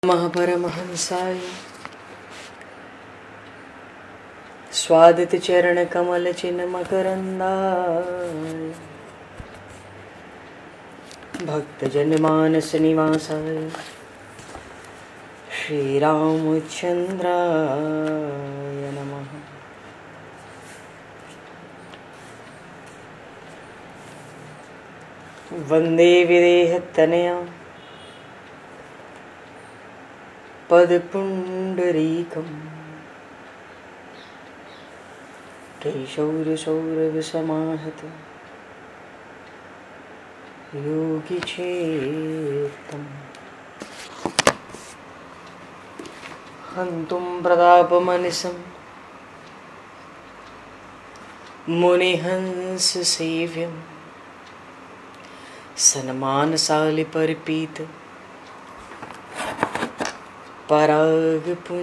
परमहंसाय स्वादित चरण कमल चिन्ह मकरंदाय भक्तजन मानस निवासाय श्री रामचंद्राय नमः। वंदे विदेहतनया पदपुंडरीकम् केशौरसौरभसमाहत योगिचेत्तम् हन्तुं प्रतापमनिशं मुनिहंससेव्यं सन्मानशालिपरिपीत परागपुञ्जम्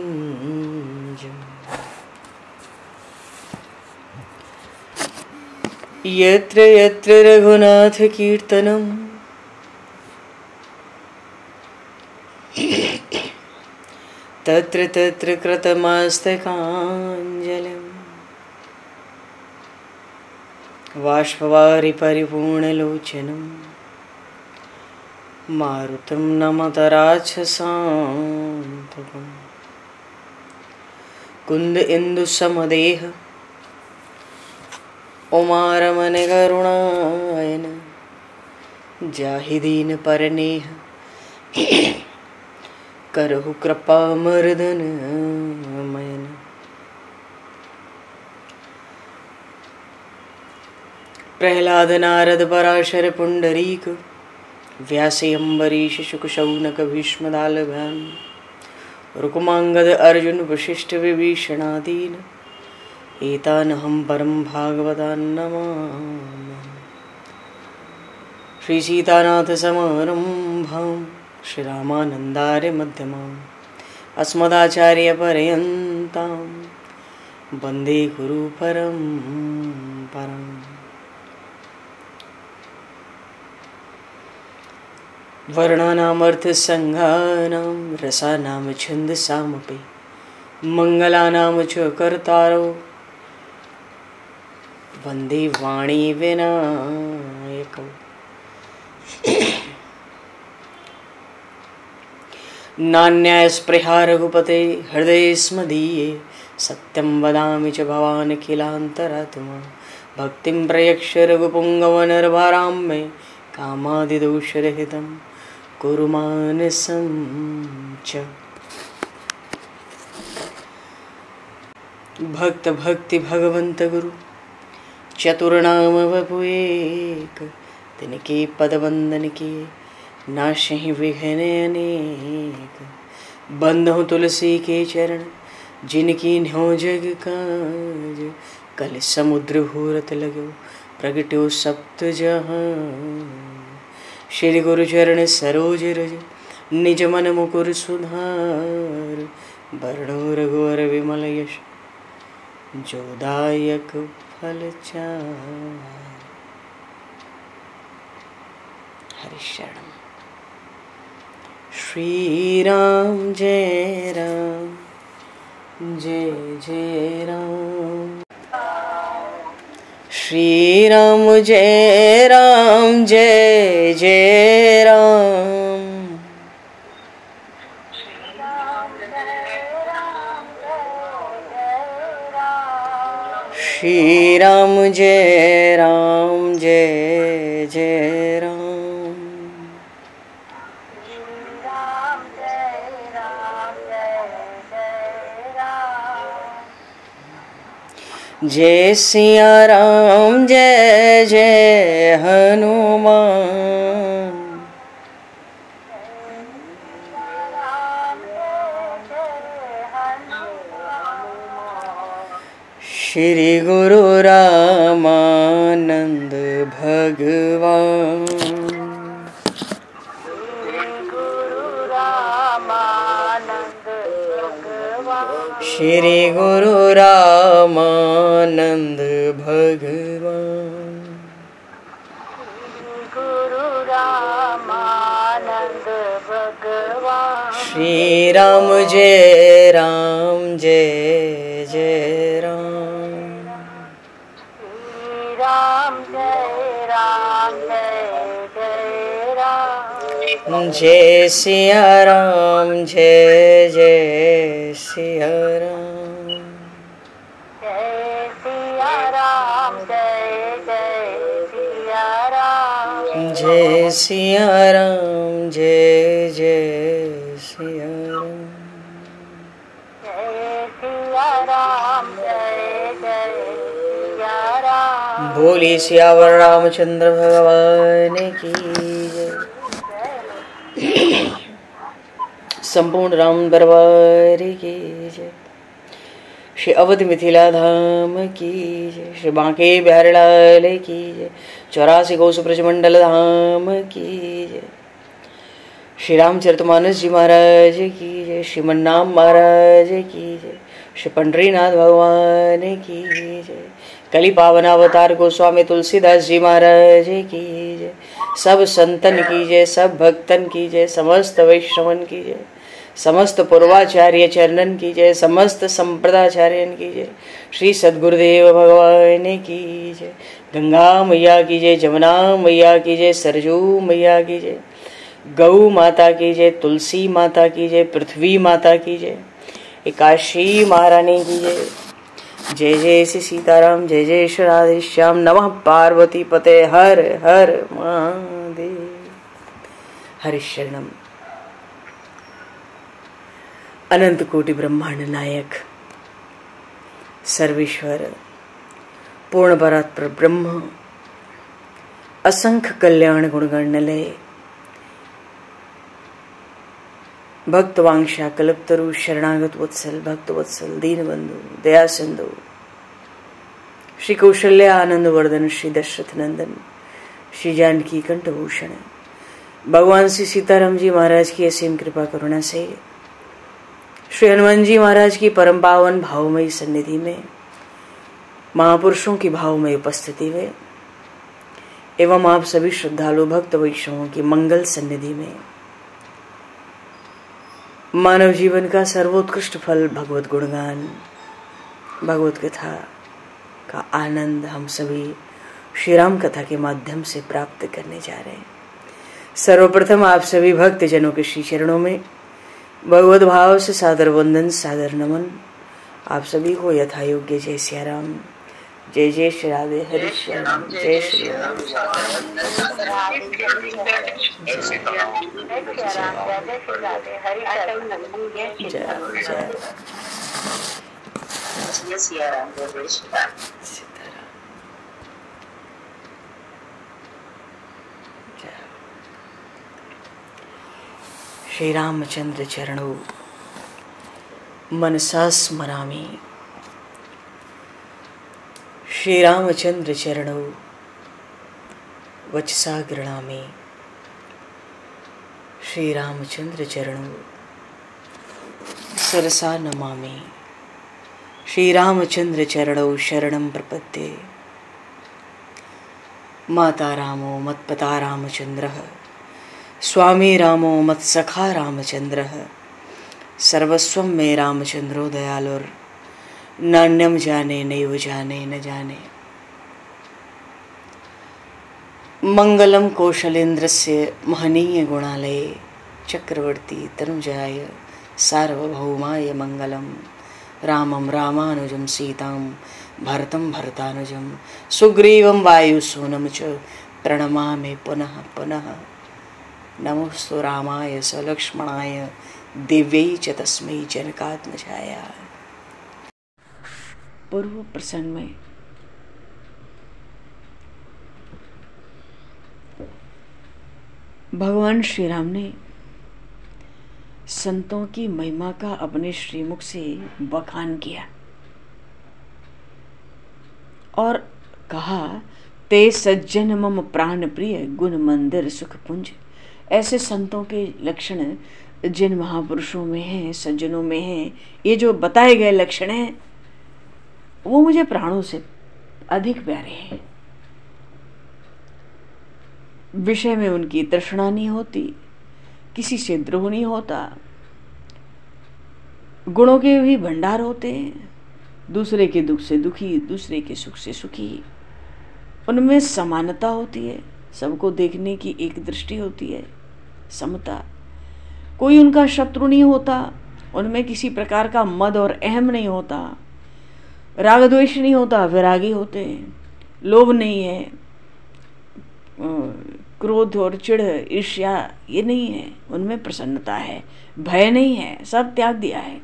यत्र यत्र रघुनाथ कीर्तनं तत्र तत्र कृतमस्तकाञ्जलिं बाष्पवारि परिपूर्णलोचनं मारुतं नमत राक्षसान्तकम् कुन्द इंदुसमदेह उमारमण करुणायन जाहिदीन परनेह करहु कृपा मर्दन मयन। प्रहलाद नारद पराशर पुंडरीक व्यासे अम्बरीश शुक शौनक भीष्म दालभान रुक्मांगद अर्जुन वशिष्ठ विभीषणादीन एतानहं परम भागवतान् नमामि। श्री सीतानाथ समारंभां श्री रामानन्दार्य मध्यमाम् अस्मदाचार्य पर्यन्तां वन्दे गुरु परम्पराम्। वर्णानामर्थसङ्घानां रसानां छन्दसामपि मङ्गलानां च कर्तारौ वन्दे वाणी विनायकौ। नान्यायस्पृहा रघुपते हृदये स्मदीये सत्यं वदामि च भवानखिलान्तरात्मा भक्तिं प्रयक्ष रघुपुङ्गवनर्भारां मे कामादिदोषरहितं कुरु मानसं च। भक्त भक्ति भगवंत गुरु चतुर्नाम वपु एक तिनके पद वंदन के नाशहि विघ्न अनेक। बंधु तुलसी के चरण जिनकी न्यो जग काज कल समुद्र घोरत लगो प्रगट्यो सप्त जहां। श्री गुरु चरण सरोज रज निज मन मुकुर सुधार वर्णो रघुवर विमल यश जोदायक फल चार। हरि शरण। श्री राम जय राम जय जय राम। श्री राम जय राम जय जय राम। श्री राम जय राम जय जय राम। जय सिया राम जय जय हनुमान। श्री गुरु रामानंद भगवान। श्री गुरु रामानंद भगवान। श्री राम जय राम जय जय राम। श्री राम जय राम जय जय राम। जय सिया राम जय जय सिया राम। जय सिया राम जय जय सिया राम। जय सिया राम जय जय सिया राम। जय सिया राम जय जय सिया राम। बोली सियावर रामचंद्र भगवान की जय। संपूर्ण राम दरबार की जय। श्री अवध मिथिला धाम की जय। श्री बांके बिहारी लाल की जय। 84 कोस ब्रजमंडल धाम की जय। श्री रामचरितमानस जी महाराज की जय। श्रीमन्नाम महाराज की जय। श्री पंडरीनाथ भगवान की जय। कली पावन अवतार गोस्वामी तुलसीदास जी महाराज की जय। सब संतन की जय, सब भक्तन की जय, समस्त वैष्णवन की जय, समस्त पूर्वाचार्य चरणन की जय, समस्त संप्रदाचार्यन की जय। श्री सद्गुरुदेव भगवान की जय। गंगा मैया की जय, जमुना मैया की जय, सरजू मैया की जय, गौ माता की जय, तुलसी माता की जय, पृथ्वी माता की जय, एकादशी महारानी की जय। जय जय श्री सीताराम, जय जय श्री राधेश्याम। नमः पार्वती पते हर हर महादेव। हरि शरणम। अनंत कोटि ब्रह्मांड नायक सर्वेश्वर पूर्ण परात्पर ब्रह्म असंख्य कल्याण गुणगण लय भक्तवांक्षा कल्पतरु शरणागत वत्सल भक्त वत्सल दीनबंधु दया सिंधु श्री कौशल्या आनंद वर्धन श्री दशरथ नंदन श्री जानकी कंठभूषण भगवान श्री सीताराम जी महाराज की असीम कृपा करुणा से श्री हनुमान जी महाराज की परम पावन भावमयी सन्निधि में महापुरुषों की भावमयी उपस्थिति में एवं आप सभी श्रद्धालु भक्त वैष्णवों की मंगल सन्निधि में मानव जीवन का सर्वोत्कृष्ट फल भगवत गुणगान भगवत कथा का आनंद हम सभी श्री राम कथा के माध्यम से प्राप्त करने जा रहे हैं। सर्वप्रथम आप सभी भक्त जनों के श्री चरणों में भगवत भाव से सादर वंदन सादर नमन। आप सभी को यथा योग्य जय सिया राम, जय जय श्री राधे, हरि श्याम, जय श्री राम। श्री रामचंद्र चरणों मनसा स्मरामि। श्री रामचंद्र चरणों वचसा गृणामि। श्री रामचंद्र चरणों सरसा नमामि। श्री रामचंद्र चरणों शरणं प्रपद्ये। माता रामो मत्पिता रामचंद्रः, स्वामी रामो मत्सखा रामचंद्रः, सर्वस्वं मे रामचंद्रो दयालुर्, नान्यम जाने नैव जाने न जाने। मंगलम कौशलेन्द्रस्य महनीय गुणालये चक्रवर्ती तनुजाय सार्वभौमाय मंगलम। रामं रामानुजं सीतां भरतं भरतानुजं सुग्रीवं वायुसूनं च प्रणमामि पुनः पुनः। नमोस्तु रामाय सलक्ष्मणाय दिव्यै च तस्मै जनकात्मजाय। पूर्व प्रसंग में भगवान श्री राम ने संतों की महिमा का अपने श्रीमुख से बखान किया और कहा, ते सज्जन मम प्राण प्रिय गुण मंदिर सुख पुंज। ऐसे संतों के लक्षण जिन महापुरुषों में हैं, सज्जनों में हैं, ये जो बताए गए लक्षण हैं वो मुझे प्राणों से अधिक प्यारे हैं। विषय में उनकी तृष्णा नहीं होती, किसी से द्रोह नहीं होता, गुणों के भी भंडार होते हैं, दूसरे के दुख से दुखी, दूसरे के सुख से सुखी। उनमें समानता होती है, सबको देखने की एक दृष्टि होती है, समता। कोई उनका शत्रु नहीं होता, उनमें किसी प्रकार का मद और अहम नहीं होता, राग द्वेष नहीं होता, विरागी होते हैं, लोभ नहीं है, क्रोध और चिढ़ ईर्ष्या ये नहीं है, उनमें प्रसन्नता है, भय नहीं है, सब त्याग दिया है।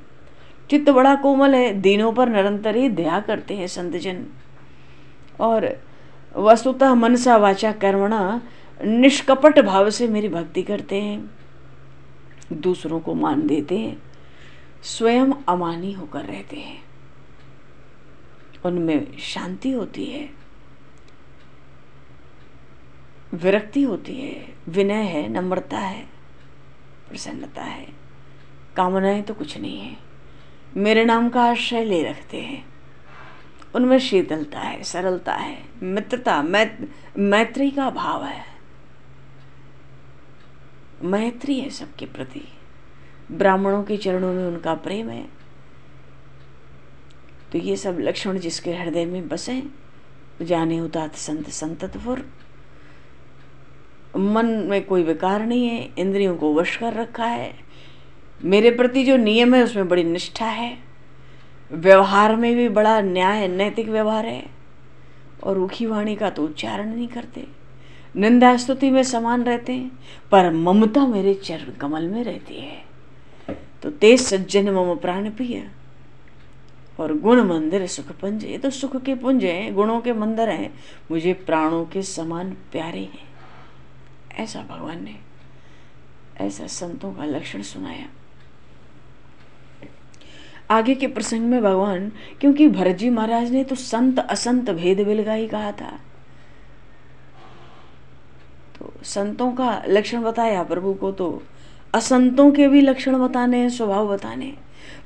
चित्त बड़ा कोमल है, दीनों पर निरंतर ही दया करते हैं संतजन, और वस्तुतः मनसा वाचा कर्मणा निष्कपट भाव से मेरी भक्ति करते हैं, दूसरों को मान देते हैं, स्वयं अमानी होकर रहते हैं। उनमें शांति होती है, विरक्ति होती है, विनय है, नम्रता है, प्रसन्नता है, कामनाएं तो कुछ नहीं है, मेरे नाम का आश्रय ले रखते हैं। उनमें शीतलता है, सरलता है, मित्रता, मैत्री का भाव है, मैत्री है सबके प्रति। ब्राह्मणों के चरणों में उनका प्रेम है। तो ये सब लक्षण जिसके हृदय में बसे, जाने उतात संत संततपुर। मन में कोई विकार नहीं है, इंद्रियों को वश कर रखा है, मेरे प्रति जो नियम है उसमें बड़ी निष्ठा है, व्यवहार में भी बड़ा न्याय नैतिक व्यवहार है, और रूखी वाणी का तो उच्चारण नहीं करते, निंदा स्तुति में समान रहते हैं, पर ममता मेरे चरण कमल में रहती है। तो तेज सज्जन मम प्राण प्रिय और गुण मंदिर सुख पुंज। ये तो सुख के पुंज हैं, गुणों के मंदिर हैं, मुझे प्राणों के समान प्यारे हैं। ऐसा भगवान ने, ऐसा संतों का लक्षण सुनाया। आगे के प्रसंग में भगवान, क्योंकि भरत जी महाराज ने तो संत असंत भेद बिलगा ही कहा था, तो संतों का लक्षण बताया प्रभु को, तो असंतों के भी लक्षण बताने हैं, स्वभाव बताने हैं।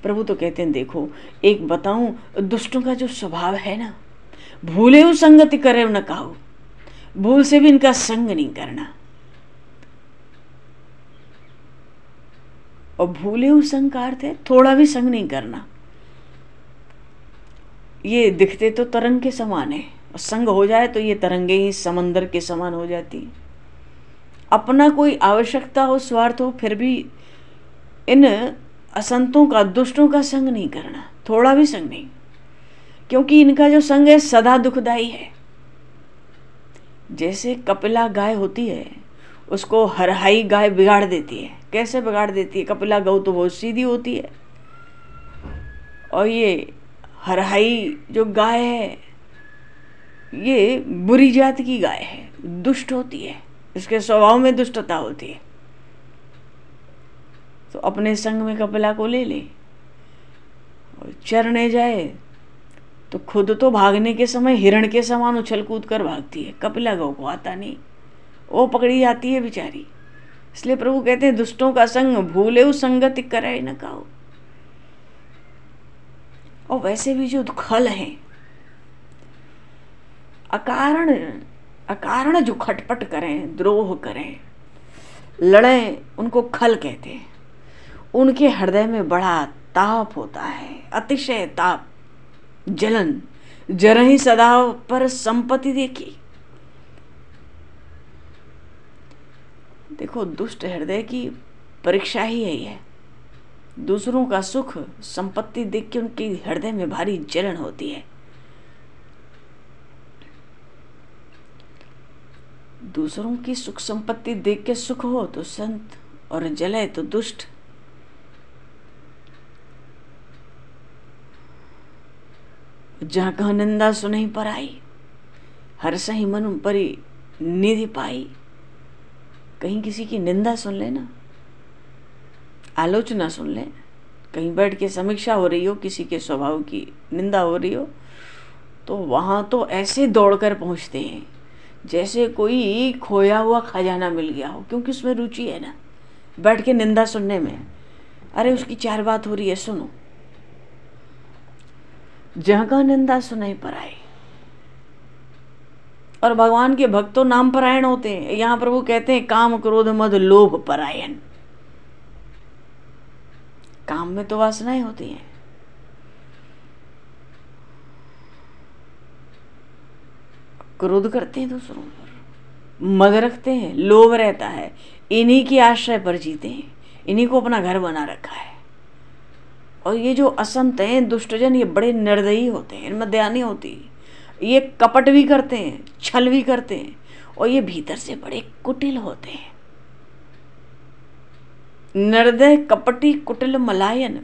प्रभु तो कहते हैं देखो, एक बताऊं, दुष्टों का जो स्वभाव है ना, भूले हो संगति करे न काहू, भूल से भी इनका संग नहीं करना। और भूले हो संग का अर्थ है थोड़ा भी संग नहीं करना। ये दिखते तो तरंग के समान है, और संग हो जाए तो ये तरंगे ही समंदर के समान हो जाती है। अपना कोई आवश्यकता हो, स्वार्थ हो, फिर भी इन असंतों का, दुष्टों का संग नहीं करना, थोड़ा भी संग नहीं, क्योंकि इनका जो संग है सदा दुखदाई है। जैसे कपिला गाय होती है, उसको हरहाई गाय बिगाड़ देती है। कैसे बिगाड़ देती है? कपिला गौ तो बहुत सीधी होती है, और ये हरहाई जो गाय है ये बुरी जात की गाय है, दुष्ट होती है, इसके स्वभाव में दुष्टता होती है। तो अपने संग में कपिला को ले ले और चरने जाए तो खुद तो भागने के समय हिरण के समान उछल कूद कर भागती है, कपिला गौ को आता नहीं, वो पकड़ी जाती है बेचारी। इसलिए प्रभु कहते हैं दुष्टों का संग भूले उस संगति करे न काओ। और वैसे भी जो खल हैं, अकारण जो खटपट करें, द्रोह करें, लड़ें, उनको खल कहते हैं। उनके हृदय में बड़ा ताप होता है, अतिशय ताप, जलन, जरहि सदा पर संपत्ति देखी। देखो, दुष्ट हृदय की परीक्षा ही यही है। दूसरों का सुख संपत्ति देख के उनके हृदय में भारी जलन होती है। दूसरों की सुख संपत्ति देख के सुख हो तो संत, और जले तो दुष्ट। जहाँ कह निंदा सुनहि पराई, हर्षहि मन परि निधि पाई। कहीं किसी की निंदा सुन ले ना, आलोचना सुन ले, कहीं बैठ के समीक्षा हो रही हो, किसी के स्वभाव की निंदा हो रही हो, तो वहां तो ऐसे दौड़कर पहुंचते हैं जैसे कोई खोया हुआ खजाना मिल गया हो, क्योंकि उसमें रुचि है ना, बैठ के निंदा सुनने में। अरे उसकी चार बात हो रही है, सुनो। जहाँ का निंदा सुनाई पराई। और भगवान के भक्तों नाम परायण होते हैं। यहाँ प्रभु कहते हैं काम क्रोध मद लोभ परायण। काम में तो वासनाएं होती हैं। क्रोध करते हैं दूसरों पर, मद रखते हैं, लोभ रहता है, इन्हीं के आश्रय पर जीते हैं, इन्हीं को अपना घर बना रखा है। और ये जो असंत हैं, दुष्टजन, ये बड़े निर्दयी होते हैं, इनमें दया नहीं होती। ये कपट भी करते हैं, छल भी करते हैं, और ये भीतर से बड़े कुटिल होते हैं। निर्दय, कपटी, कुटिल, मलायन।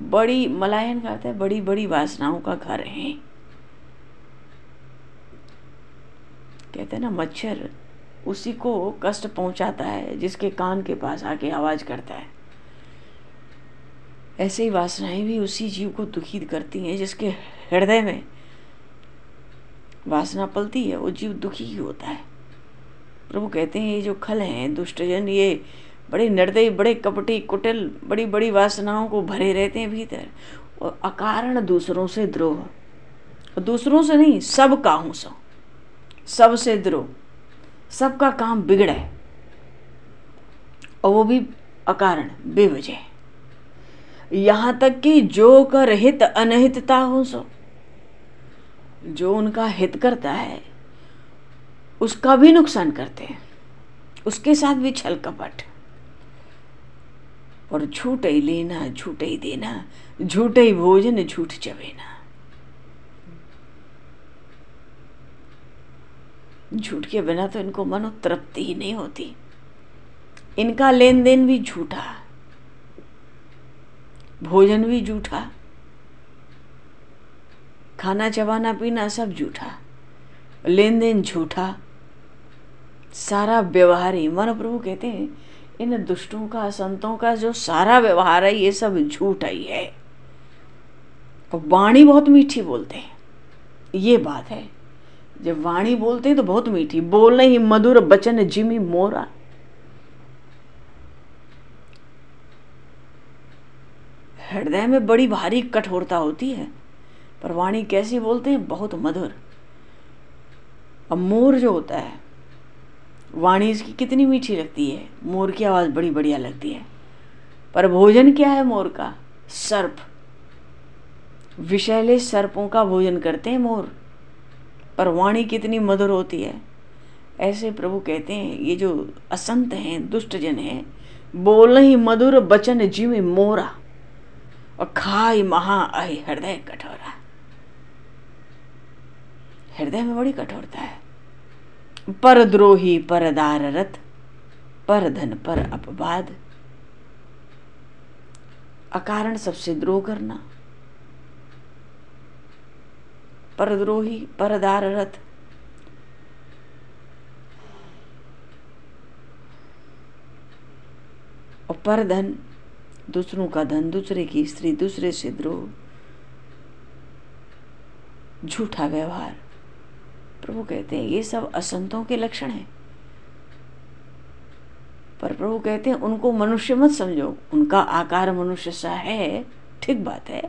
बड़ी मलायन कहते हैं बड़ी बड़ी वासनाओं का घर है। कहते हैं ना, मच्छर उसी को कष्ट पहुंचाता है जिसके कान के पास आके आवाज करता है। ऐसे ही वासनाएं भी उसी जीव को दुखी करती हैं जिसके हृदय में वासना पलती है, वो जीव दुखी ही होता है। प्रभु कहते हैं ये जो खल हैं, दुष्टजन, ये बड़े निर्दयी, बड़े कपटी, कुटिल, बड़ी बड़ी वासनाओं को भरे रहते हैं भीतर, और अकारण दूसरों से द्रोह। और दूसरों से नहीं, सब काहू सो, सबसे द्रोह, सबका काम बिगड़े, और वो भी अकारण, बेवजह। यहाँ तक कि जो कर हित अनहितता हो सो, जो उनका हित करता है उसका भी नुकसान करते हैं, उसके साथ भी छल कपट। और झूठ ही लेना, झूठ ही देना, झूठ ही भोजन, झूठ चबेना। झूठ के बिना तो इनको मनो तृप्ति ही नहीं होती। इनका लेन देन भी झूठा, भोजन भी झूठा, खाना चबाना पीना सब झूठा, लेन देन झूठा, सारा व्यवहार ही। मन प्रभु कहते हैं इन दुष्टों का, संतों का जो सारा व्यवहार है ये सब झूठ ही है। और वाणी बहुत मीठी बोलते हैं, ये बात है। जब वाणी बोलते हैं तो बहुत मीठी, बोलने ही मधुर बचन जिमी मोरा। हृदय में बड़ी भारी कठोरता होती है, पर वाणी कैसी बोलते हैं, बहुत मधुर। अब मोर जो होता है, वाणी इसकी कितनी मीठी लगती है, मोर की आवाज बड़ी बढ़िया लगती है। पर भोजन क्या है मोर का, सर्प। विषैले सर्पों का भोजन करते हैं मोर, पर वाणी कितनी मधुर होती है। ऐसे प्रभु कहते हैं ये जो असंत हैं, दुष्टजन हैं, बोल ही मधुर बचन जिमी मोरा, और खाई महा आई हृदय कठोरा। हृदय में बड़ी कठोरता है। परद्रोही परदार रथ, पर धन पर अपवाद। अकारण सबसे द्रोह करना, परद्रोही परदार रथ। और पर धन, दूसरों का धन, दूसरे की स्त्री, दूसरे से द्रोह, झूठा व्यवहार। प्रभु कहते हैं ये सब असंतों के लक्षण हैं। पर प्रभु कहते हैं उनको मनुष्य मत समझो, उनका आकार मनुष्य सा है, ठीक बात है।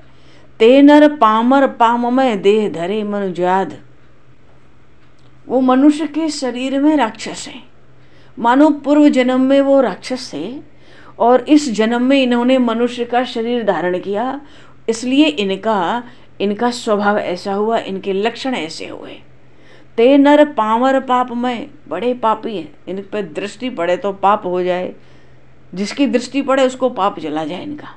ते नर पामर पाममय देह धरे मनुजाद। वो मनुष्य के शरीर में राक्षस हैं, मानो पूर्व जन्म में वो राक्षस थे और इस जन्म में इन्होंने मनुष्य का शरीर धारण किया, इसलिए इनका स्वभाव ऐसा हुआ, इनके लक्षण ऐसे हुए। ते नर पामर पापमय, बड़े पापी हैं, इन पर दृष्टि पड़े तो पाप हो जाए, जिसकी दृष्टि पड़े उसको पाप चला जाए। इनका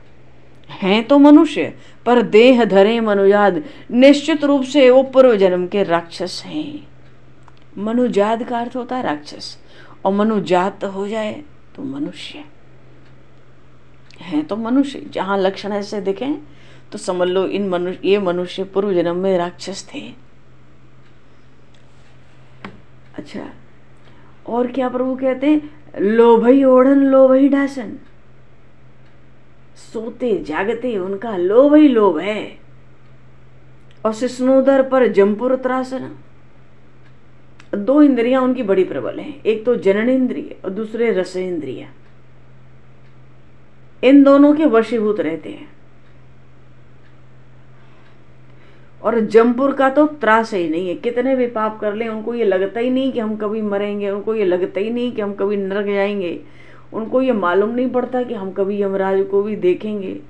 हैं तो मनुष्य, पर देह धरे मनुजाद। निश्चित रूप से वो पूर्व जन्म के राक्षस हैं। मनुजाद का अर्थ होता है राक्षस, और मनुजात हो जाए तो मनुष्य हैं। तो मनुष्य जहाँ लक्षण ऐसे दिखें तो समझ लो ये मनुष्य पूर्व जन्म में राक्षस थे। अच्छा, और क्या प्रभु कहते हैं, लोभई ओढ़न लोभई ढासन। सोते जागते उनका लोभ ही लोभ है। और शिष्णोदर पर जमपुर त्रासन। दो इंद्रियां उनकी बड़ी प्रबल हैं, एक तो जनन इंद्रिय और दूसरे रस इंद्रिय। इन दोनों के वशीभूत रहते हैं। और जमपुर का तो त्रास ही नहीं है, कितने भी पाप कर लें उनको ये लगता ही नहीं कि हम कभी मरेंगे, उनको ये लगता ही नहीं कि हम कभी नरक जाएंगे, उनको ये मालूम नहीं पड़ता कि हम कभी यमराज को भी देखेंगे।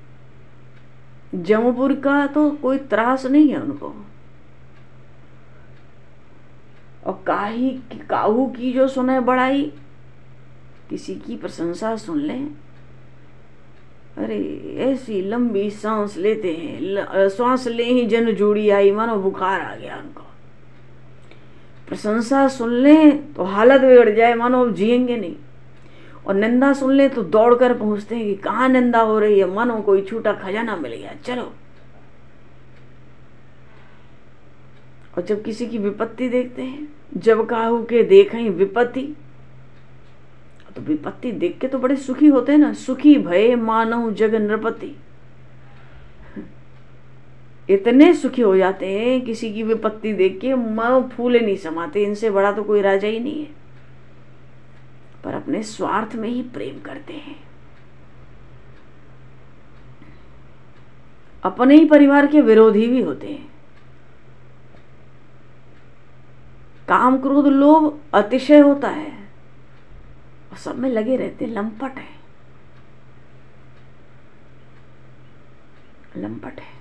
जमपुर का तो कोई त्रास नहीं है उनको। और काहू की जो सुने बड़ाई, किसी की प्रशंसा सुन ले, अरे ऐसी लंबी सांस लेते हैं, सांस ले ही जन जोड़ी आई, मानो बुखार आ गया उनको। प्रशंसा सुन ले तो हालत बिगड़ जाए, मानो जिएंगे नहीं। और निंदा सुन ले तो दौड़कर पहुंचते हैं कि कहाँ निंदा हो रही है, मानो कोई छूटा खजाना मिल गया, चलो। और जब किसी की विपत्ति देखते हैं, जब काहू के देखें विपत्ति, तो विपत्ति देख के तो बड़े सुखी होते हैं ना। सुखी भये मानव जग नृपति, इतने सुखी हो जाते हैं किसी की विपत्ति देख के, मानो फूले नहीं समाते। इनसे बड़ा तो कोई राजा ही नहीं है। पर अपने स्वार्थ में ही प्रेम करते हैं। अपने ही परिवार के विरोधी भी होते हैं। काम क्रोध लोभ अतिशय होता है और सब में लगे रहते, लंपट है, लंपट है।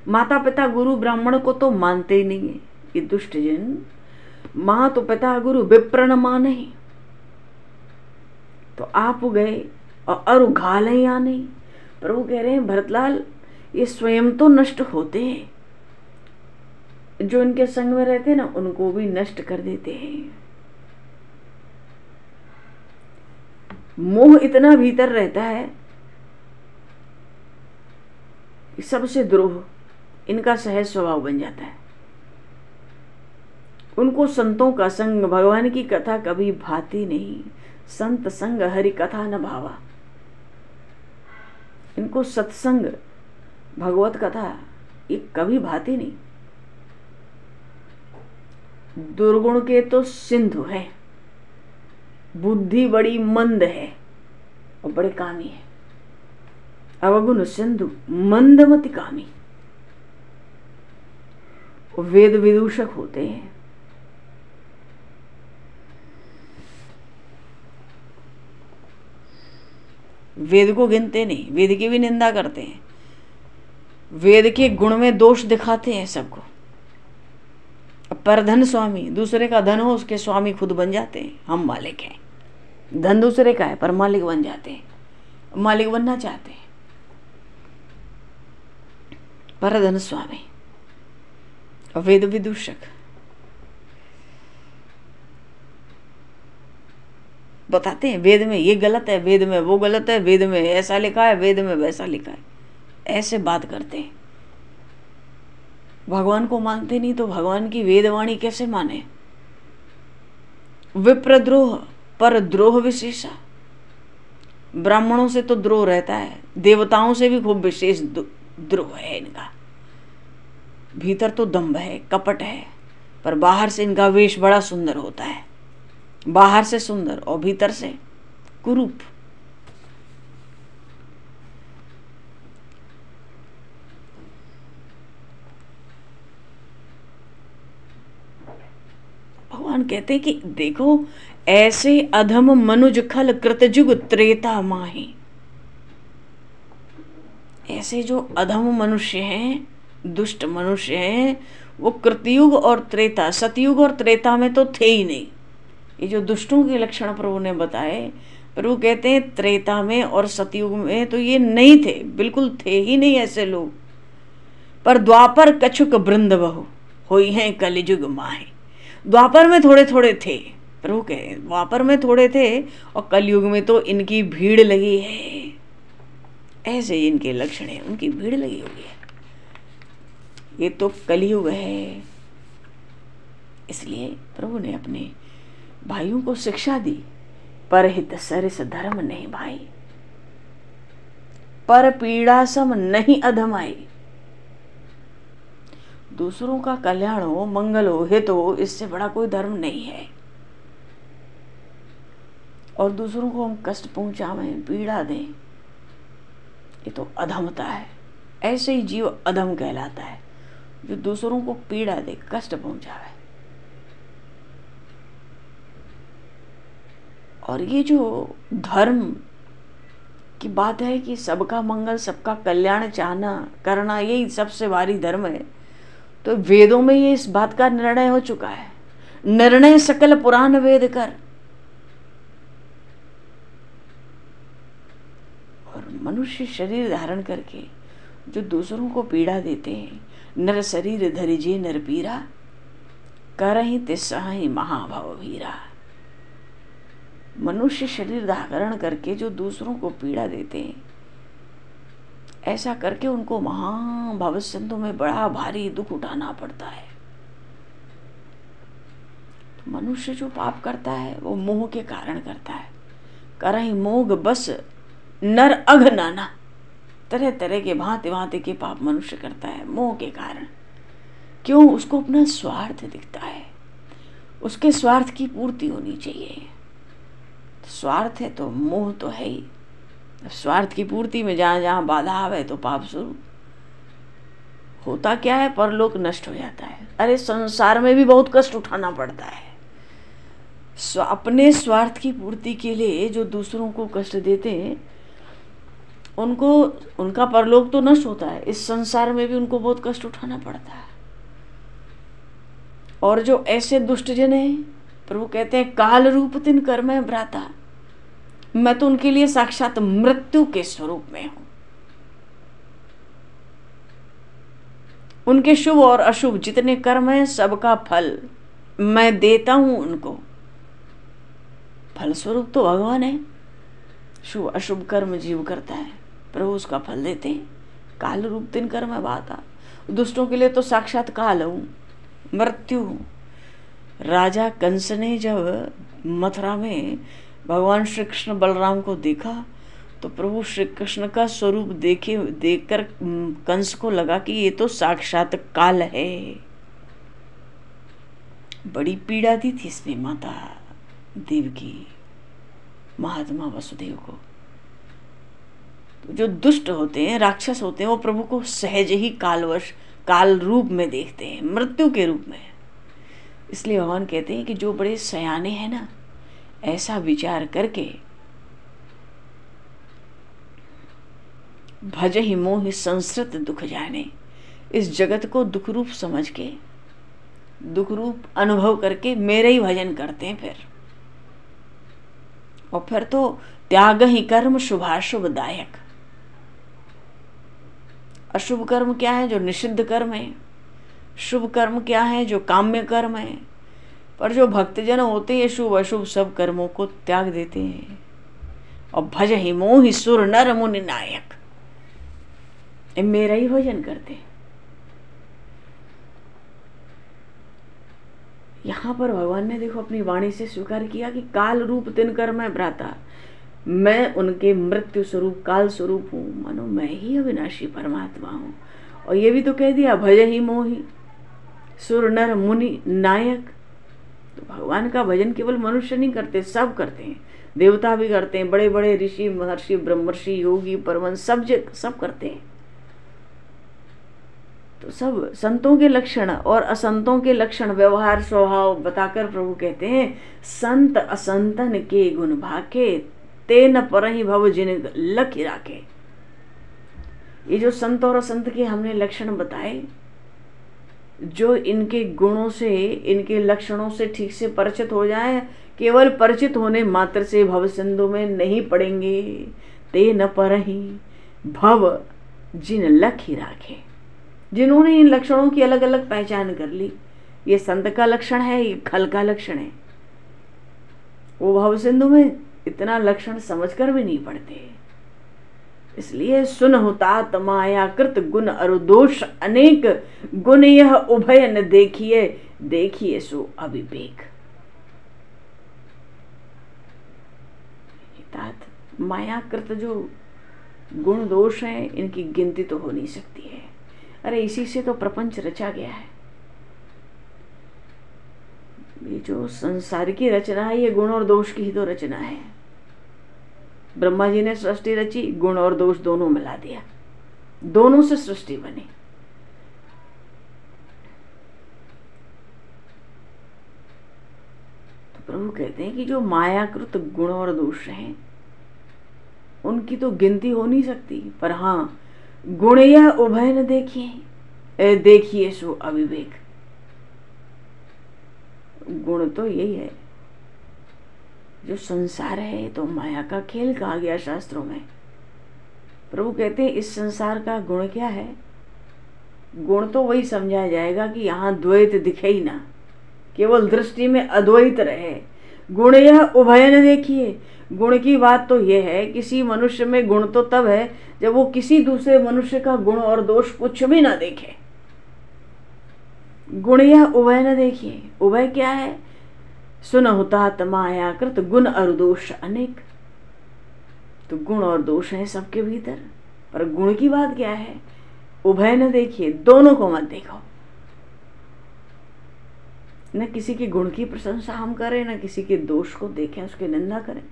माता पिता गुरु ब्राह्मण को तो मानते ही नहीं है ये दुष्ट जन। मां तो पिता गुरु विप्र न माने, तो आप गए और अरु घाल या नहीं। प्रभु कह रहे हैं भरतलाल, ये स्वयं तो नष्ट होते हैं, जो इनके संग में रहते हैं ना उनको भी नष्ट कर देते हैं। मोह इतना भीतर रहता है कि सबसे द्रोह इनका सहज स्वभाव बन जाता है। उनको संतों का संग, भगवान की कथा कभी भाती नहीं। संत संग हरि कथा न भावा। इनको सत्संग, भगवत कथा ये कभी भाती नहीं। दुर्गुण के तो सिंधु है, बुद्धि बड़ी मंद है और बड़े कामी है। अवगुण सिंधु मंदमति कामी। वेद विदूषक होते हैं, वेद को गिनते नहीं, वेद की भी निंदा करते हैं, वेद के गुण में दोष दिखाते हैं सबको। परधन स्वामी, दूसरे का धन हो उसके स्वामी खुद बन जाते हैं। हम मालिक हैं, धन दूसरे का है पर मालिक बन जाते हैं, मालिक बनना चाहते हैं। परधन स्वामी और वेद विदूषक बताते हैं वेद में ये गलत है, वेद में वो गलत है, वेद में ऐसा लिखा है, वेद में वैसा लिखा है, ऐसे बात करते हैं। भगवान को मानते नहीं तो भगवान की वेदवाणी कैसे माने। विप्रद्रोह पर द्रोह विशेषा। ब्राह्मणों से तो द्रोह रहता है, देवताओं से भी खूब विशेष द्रोह है इनका। भीतर तो दंभ है, कपट है, पर बाहर से इनका वेश बड़ा सुंदर होता है। बाहर से सुंदर और भीतर से कुरूप। भगवान कहते हैं कि देखो ऐसे अधम मनुज खल कृतजुग त्रेता माही। ऐसे जो अधम मनुष्य हैं, दुष्ट मनुष्य हैं, वो कृतयुग और त्रेता, सतयुग और त्रेता में तो थे ही नहीं। ये जो दुष्टों के लक्षण प्रभु ने बताए, प्रभु कहते हैं त्रेता में और सतयुग में तो ये नहीं थे, बिल्कुल थे ही नहीं ऐसे लोग। पर द्वापर कछुक वृंद बहु होई हैं कलिजुग माहे। द्वापर में थोड़े थोड़े थे, प्रभु कहे द्वापर में थोड़े थे और कलयुग में तो इनकी भीड़ लगी है। ऐसे इनके लक्षण है, उनकी भीड़ लगी हुई है। ये तो कलयुग है। इसलिए प्रभु ने अपने भाइयों को शिक्षा दी, परहित सरिस धर्म नहीं भाई, पर पीड़ा सम नहीं अधमाई। दूसरों का कल्याण हो, मंगल हो, हित हो, इससे बड़ा कोई धर्म नहीं है। और दूसरों को हम कष्ट पहुंचावें, पीड़ा दें, ये तो अधमता है। ऐसे ही जीव अधम कहलाता है जो दूसरों को पीड़ा दे, कष्ट पहुंचावे। और ये जो धर्म की बात है कि सबका मंगल, सबका कल्याण चाहना, करना, यही सबसे भारी धर्म है। तो वेदों में ये इस बात का निर्णय हो चुका है, निर्णय सकल पुराण वेद कर। और मनुष्य शरीर धारण करके जो दूसरों को पीड़ा देते हैं, नर शरीर धरिजे नर पीरा, करहि तिसहि महाभव वीरा। मनुष्य शरीर धारण करके जो दूसरों को पीड़ा देते हैं, ऐसा करके उनको महाभव सिंधु में बड़ा भारी दुख उठाना पड़ता है। तो मनुष्य जो पाप करता है वो मोह के कारण करता है। करहि मोग बस नर अघ नाना, तरह तरह के भांति भांति के पाप मनुष्य करता है मोह के कारण। क्यों? उसको अपना स्वार्थ दिखता है, उसके स्वार्थ की पूर्ति होनी चाहिए। स्वार्थ है तो मोह तो है ही। स्वार्थ की पूर्ति में जहां जहां बाधा आवे तो पाप शुरू होता। क्या है? परलोक नष्ट हो जाता है। अरे संसार में भी बहुत कष्ट उठाना पड़ता है। अपने स्वार्थ की पूर्ति के लिए जो दूसरों को कष्ट देते हैं, उनको, उनका परलोक तो नष्ट होता है, इस संसार में भी उनको बहुत कष्ट उठाना पड़ता है। और जो ऐसे दुष्ट जन हैं, प्रभु कहते हैं काल रूप तिन कर्म है भ्राता, मैं तो उनके लिए साक्षात मृत्यु के स्वरूप में हूं। उनके शुभ और अशुभ जितने कर्म हैं सबका फल मैं देता हूं उनको। फल स्वरूप तो भगवान है, शुभ अशुभ कर्म जीव करता है, प्रभु उसका फल देते हैं। काल रूप तिन कर्म है भ्राता, दुष्टों के लिए तो साक्षात काल हूं, मृत्यु हूं। राजा कंस ने जब मथुरा में भगवान श्री कृष्ण बलराम को देखा तो प्रभु श्री कृष्ण का स्वरूप देखकर कंस को लगा कि ये तो साक्षात काल है। बड़ी पीड़ा दी थी इसमें माता देवकी महात्मा वसुदेव को। तो जो दुष्ट होते हैं, राक्षस होते हैं, वो प्रभु को सहज ही काल रूप में देखते हैं, मृत्यु के रूप में। इसलिए भगवान कहते हैं कि जो बड़े सयाने हैं ना, ऐसा विचार करके भज ही मोह संसृत दुख जाने, इस जगत को दुख रूप समझ के, दुख रूप अनुभव करके मेरे ही भजन करते हैं फिर। और फिर तो त्याग ही कर्म शुभाशुभ दायक। अशुभ कर्म क्या है? जो निषिद्ध कर्म है। शुभ कर्म क्या है? जो काम्य कर्म है। पर जो भक्तजन होते हैं शुभ अशुभ सब कर्मों को त्याग देते हैं और भज ही मोह सुर नर मुनि नायक, मेरा ही भजन करते हैं। यहां पर भगवान ने देखो अपनी वाणी से स्वीकार किया कि काल रूप तिन कर्म है भ्राता, मैं उनके मृत्यु स्वरूप काल स्वरूप हूं, मानो मैं ही अविनाशी परमात्मा हूं। और ये भी तो कह दिया भज ही मोहि सुर नर मुनि नायक। तो भगवान का भजन केवल मनुष्य नहीं करते, सब करते हैं, देवता भी करते हैं, बड़े बड़े ऋषि महर्षि ब्रह्मर्षि योगी परमहंस सब करते हैं। तो सब संतों के लक्षण और असंतों के लक्षण व्यवहार स्वभाव बताकर प्रभु कहते हैं संत असंतन के गुण भाके, ते न परहि भव जिन लख राखे। ये जो संत और असंत के हमने लक्षण बताए, जो इनके गुणों से, इनके लक्षणों से ठीक से परिचित हो जाए, केवल परिचित होने मात्र से भव सिंधु में नहीं पड़ेंगे। ते न परहि भव जिन लख राखे, जिन्होंने इन लक्षणों की अलग अलग पहचान कर ली, ये संत का लक्षण है, ये खल का लक्षण है, वो भव सिंधु में इतना लक्षण समझकर भी नहीं पड़ते। इसलिए सुन हुतात माया कृत गुण अरु दोष अनेक, गुण यह उभय न देखिए, देखिए सो अविवेक। मायाकृत जो गुण दोष हैं, इनकी गिनती तो हो नहीं सकती है। अरे इसी से तो प्रपंच रचा गया है। ये जो संसार की रचना है, ये गुण और दोष की ही तो रचना है। ब्रह्मा जी ने सृष्टि रची, गुण और दोष दोनों मिला दिया, दोनों से सृष्टि बनी। तो प्रभु कहते हैं कि जो मायाकृत गुण और दोष हैं, उनकी तो गिनती हो नहीं सकती। पर हाँ, गुण यह उभय न देखिए, देखिए सो अविवेक। गुण तो यही है, जो संसार है तो माया का खेल कहा गया शास्त्रों में। प्रभु कहते हैं इस संसार का गुण क्या है? गुण तो वही समझाया जाएगा कि यहाँ द्वैत दिखे ही ना, केवल दृष्टि में अद्वैत रहे। गुण यह उभय न देखिए। गुण की बात तो यह है, किसी मनुष्य में गुण तो तब है जब वो किसी दूसरे मनुष्य का गुण और दोष कुछ भी ना देखे। गुण यह उभय न देखिए। उभय क्या है? सुन हुतात मायाकृत गुण और दोष अनेक। तो गुण और दोष है सबके भीतर, पर गुण की बात क्या है? उभय न देखिए, दोनों को मत देखो। न किसी के गुण की प्रशंसा हम करें, न किसी के दोष को देखें, उसकी निंदा करें।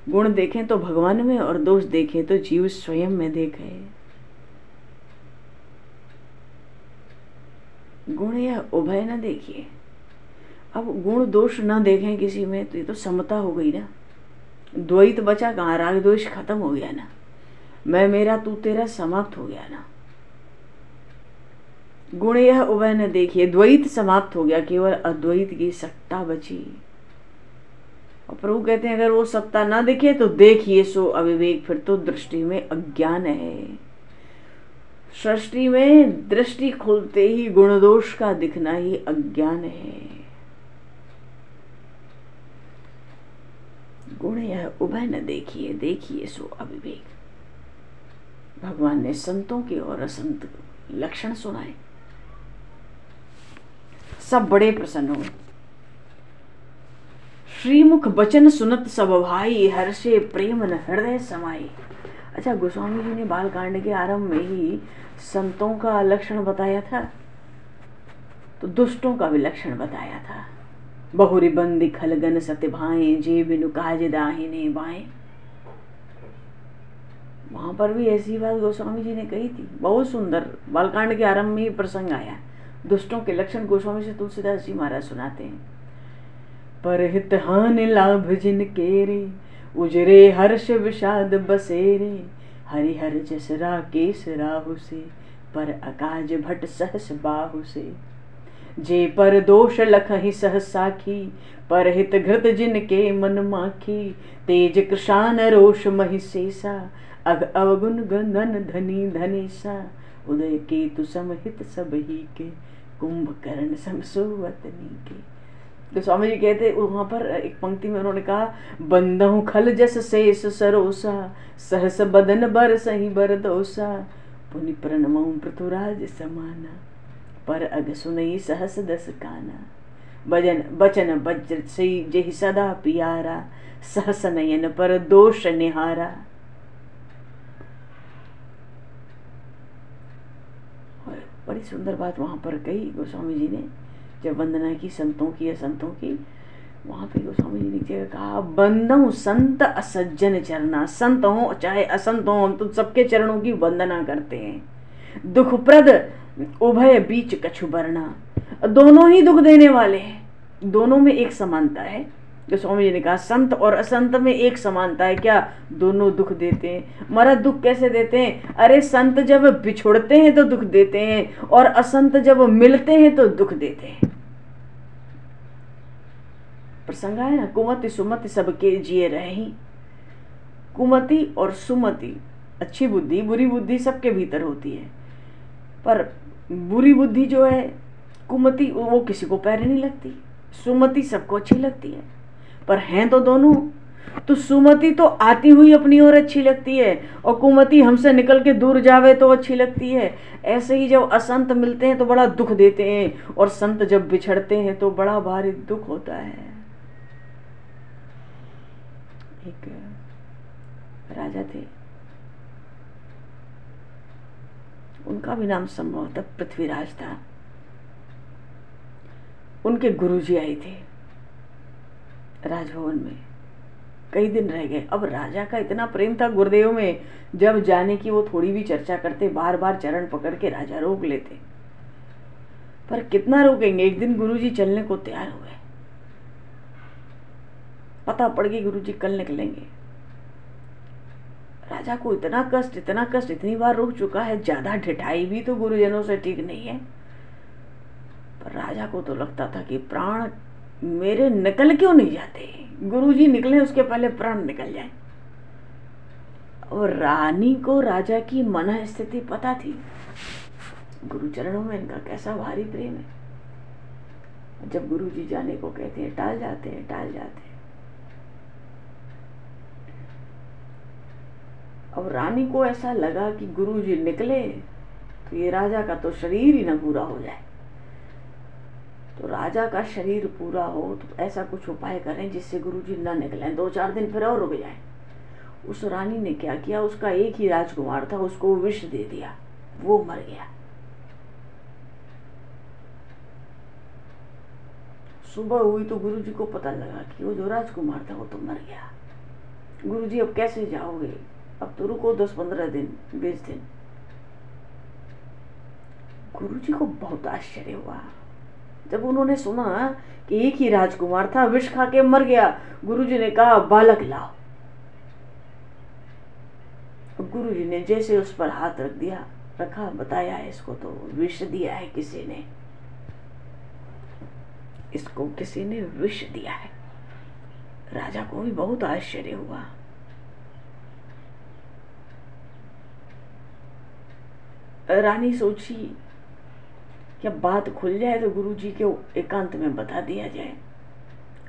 गुण देखें तो भगवान में, और दोष देखें तो जीव स्वयं में देखे। गुण या उभय न देखिए। अब गुण दोष न देखें किसी में, तो ये तो समता हो गई ना, द्वैत बचा कहाँ? राग द्वेष खत्म हो गया ना, मैं मेरा तू तेरा समाप्त हो गया ना। गुण यह उभय न देखिए, द्वैत समाप्त हो गया, केवल अद्वैत की सत्ता बची। और प्रभु कहते हैं अगर वो सत्ता ना दिखे तो देखिए सो अविवेक। फिर तो दृष्टि में अज्ञान है। सृष्टि में दृष्टि खुलते ही गुण दोष का दिखना ही अज्ञान है। गुण यह उभय न देखिए, देखिए सो अविवेक। भगवान ने संतों के और असंत लक्षण सुनाए, सब बड़े प्रसन्न हुए। श्रीमुख बचन सुनत सब भाई, हर्षे प्रेम न हृदय समाई। अच्छा, गोस्वामी जी ने बालकांड के आरंभ में ही संतों का लक्षण बताया था, तो दुष्टों का भी लक्षण बताया था। बहुरी बंदी खलगन सत्य भाए, जे बिनु काज दाहिने बाएं। वहां पर भी ऐसी बात गोस्वामी जी ने कही थी, बहुत सुंदर। बालकांड के आरंभ में ही प्रसंग आया। दुष्टों के लक्षण गोस्वामी से तुलसीदास जी महाराज सुनाते हैं। परहित हानि लाभ जिन केरे, उजरे हर्ष विषाद बसेरे। हरिहर जस राकेश राहु से, पर अकाज भट सहस बाहु से। जे पर दोष लखहि सह साखी, परहित घृत जिन के मन माखी। तेज कृशान रोष महि शेषा, अग अवगुण गंधन धनी धनेसा। उदय केतु समहित सब ही के, कुंभकर्ण सम सोवतनी के। तो स्वामी जी कहते वहां पर एक पंक्ति में उन्होंने कहा, बंदहु खल जस शेष सरोसा, सहस बदन बर सही बर दोसा। पुनि प्रणमऊ पृथुराज समाना, पर अग सुनई सहस दस काना। भजन बचन वज्र से जेहि सदा पियारा, सहस नयन पर दोष निहारा। बड़ी सुंदर बात वहां पर कही गोस्वामी जी ने, जब वंदना की संतों की या संतों की। वहां पे गोस्वामी जी ने कहा, बंदो संत असज्जन चरना। संत हो चाहे असंत हो, हम तो सबके चरणों की वंदना करते हैं। दुखप्रद उभय बीच कछु बरना, दोनों ही दुख देने वाले हैं, दोनों में एक समानता है। जो स्वामी जी ने कहा संत और असंत में एक समानता है, क्या? दोनों दुख देते हैं। महाराज दुख कैसे देते हैं? अरे संत जब बिछुड़ते हैं तो दुख देते हैं, और असंत जब मिलते हैं तो दुख देते हैं। प्रसंग है ना, कुमति सुमति सबके जिए रहे। कुमति और सुमति, अच्छी बुद्धि बुरी बुद्धि सबके भीतर होती है, पर बुरी बुद्धि जो है कुमति, वो किसी को पैर नहीं लगती। सुमति सबको अच्छी लगती है, पर हैं तो दोनों। तो सुमति तो आती हुई अपनी ओर अच्छी लगती है, और कुमति हमसे निकल के दूर जावे तो अच्छी लगती है। ऐसे ही जब असंत मिलते हैं तो बड़ा दुख देते हैं, और संत जब बिछड़ते हैं तो बड़ा भारी दुख होता है। एक राजा थे, उनका भी नाम संभवतः पृथ्वीराज था। उनके गुरुजी आए थे राजभवन में, कई दिन रह गए। अब राजा का इतना प्रेम था गुरुदेव में, जब जाने की वो थोड़ी भी चर्चा करते, बार बार चरण पकड़ के राजा रोक लेते। पर कितना रोकेंगे? एक दिन गुरुजी चलने को तैयार हुए। पता पड़ गई गुरुजी कल निकलेंगे। राजा को इतना कष्ट इतनी बार रुक चुका है, ज्यादा ढिठाई भी तो गुरुजनों से ठीक नहीं है। पर राजा को तो लगता था कि प्राण मेरे निकल क्यों नहीं जाते, गुरुजी निकले उसके पहले प्राण निकल जाए। और रानी को राजा की मन स्थिति पता थी, गुरु चरणों में इनका कैसा भारी प्रेम है। जब गुरुजी जाने को कहते हैं टाल जाते हैं। अब रानी को ऐसा लगा कि गुरुजी निकले तो ये राजा का तो शरीर ही ना पूरा हो जाए। तो राजा का शरीर पूरा हो तो ऐसा कुछ उपाय करें जिससे गुरुजी ना निकले, 2-4 दिन फिर और रुक जाए। उस रानी ने क्या किया, उसका एक ही राजकुमार था, उसको विष दे दिया, वो मर गया। सुबह हुई तो गुरुजी को पता लगा कि वो जो राजकुमार था वो तो मर गया। गुरुजी अब कैसे जाओगे, अब तो रुको 10-15 दिन 20 दिन। गुरुजी को बहुत आश्चर्य हुआ जब उन्होंने सुना कि एक ही राजकुमार था, विष खा के मर गया। गुरुजी ने कहा बालक लाओ। गुरुजी ने जैसे उस पर हाथ रखा, बताया इसको तो विष दिया है किसी ने, इसको किसी ने विष दिया है। राजा को भी बहुत आश्चर्य हुआ। रानी सोची क्या बात खुल जाए तो गुरुजी के एकांत में बता दिया जाए।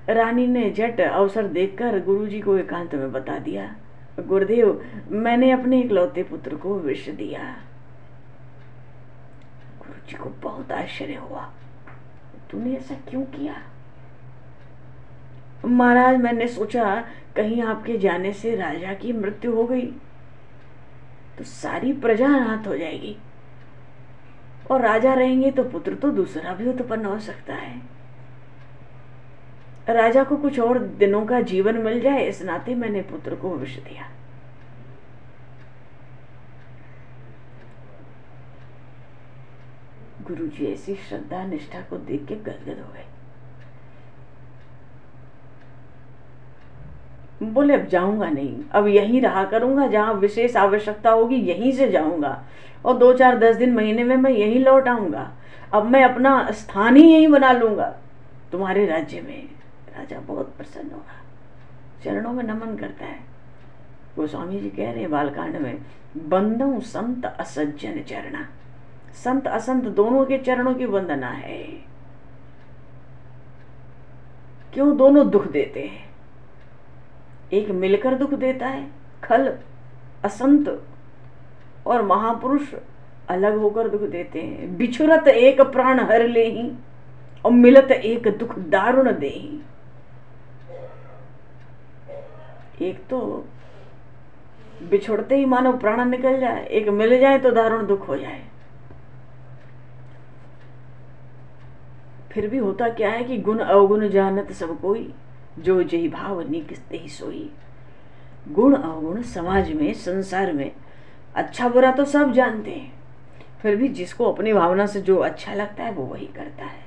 रानी ने झट अवसर देखकर गुरुजी को एकांत में बता दिया, गुरुदेव मैंने अपने इकलौते पुत्र को विष दिया। गुरुजी को बहुत आश्चर्य हुआ, तूने ऐसा क्यों किया? महाराज मैंने सोचा कहीं आपके जाने से राजा की मृत्यु हो गई तो सारी प्रजा अनाथ हो जाएगी, और राजा रहेंगे तो पुत्र तो दूसरा भी उत्पन्न हो सकता है। राजा को कुछ और दिनों का जीवन मिल जाए, इस नाते मैंने पुत्र को विष दिया। गुरुजी ऐसी श्रद्धा निष्ठा को देख के गदगद हो गए। बोले अब जाऊंगा नहीं, अब यहीं रहा करूंगा, जहां विशेष आवश्यकता होगी यहीं से जाऊंगा, और 2-4-10 दिन महीने में मैं यहीं लौट आऊंगा। अब मैं अपना स्थान ही यहीं बना लूंगा तुम्हारे राज्य में। राजा बहुत प्रसन्न होगा, चरणों में नमन करता है। गोस्वामी जी कह रहे हैं बालकांड में, बंदों संत असज्जन चरणा, संत असंत दोनों के चरणों की वंदना है। क्यों? दोनों दुख देते हैं, एक मिलकर दुख देता है, खल असंत और महापुरुष अलग होकर दुख देते हैं। बिछुरत एक प्राण हर लेहि और मिलत एक दुख दारुण देहि। एक तो बिछुड़ते ही मानो प्राण निकल जाए, एक मिल जाए तो दारुण दुख हो जाए। फिर भी होता क्या है कि गुण अवगुण जानत सब कोई, जो जही भाव निकते ही सोई। गुण अवगुण समाज में, संसार में अच्छा बुरा तो सब जानते हैं, फिर भी जिसको अपनी भावना से जो अच्छा लगता है वो वही करता है।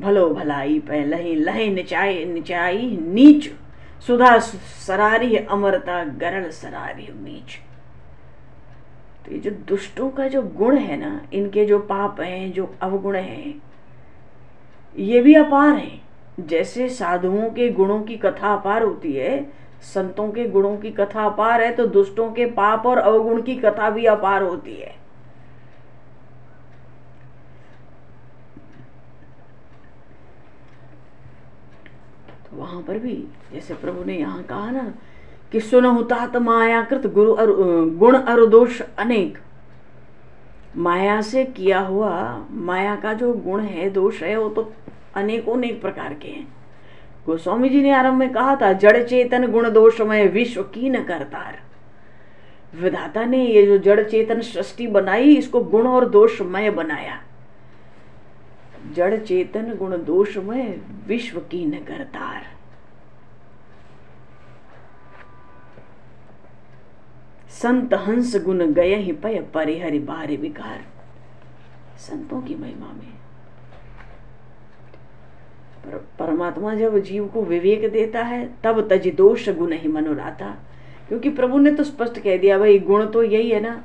भलो भलाई पहलही लहे निचाई नीच, सुधा सरारी अमरता गरल सरारी नीच। तो ये जो दुष्टों का जो गुण है ना, इनके जो पाप हैं, जो अवगुण हैं, ये भी अपार हैं। जैसे साधुओं के गुणों की कथा अपार होती है, संतों के गुणों की कथा अपार है, तो दुष्टों के पाप और अवगुण की कथा भी अपार होती है। तो वहां पर भी जैसे प्रभु ने यहाँ कहा ना कि सुनहु तात मायाकृत गुण अरु दोष अनेक। माया से किया हुआ, माया का जो गुण है, दोष है, वो तो अनेक प्रकार के हैं। गोस्वामी जी ने आरंभ में कहा था, जड़ चेतन गुण दोषमय विश्व की न करतार। विधाता ने ये जो जड़ चेतन सृष्टि बनाई, इसको गुण और दोषमय बनाया। जड़ चेतन गुण दोषमय विश्व की न करतार। संत हंस गुण गय ही पय परिहरि बारे विकार। संतों की महिमा में परमात्मा जब जीव को विवेक देता है, तब तज दोष गुण ही मनोराता। क्योंकि प्रभु ने तो स्पष्ट कह दिया भाई, गुण तो यही है ना,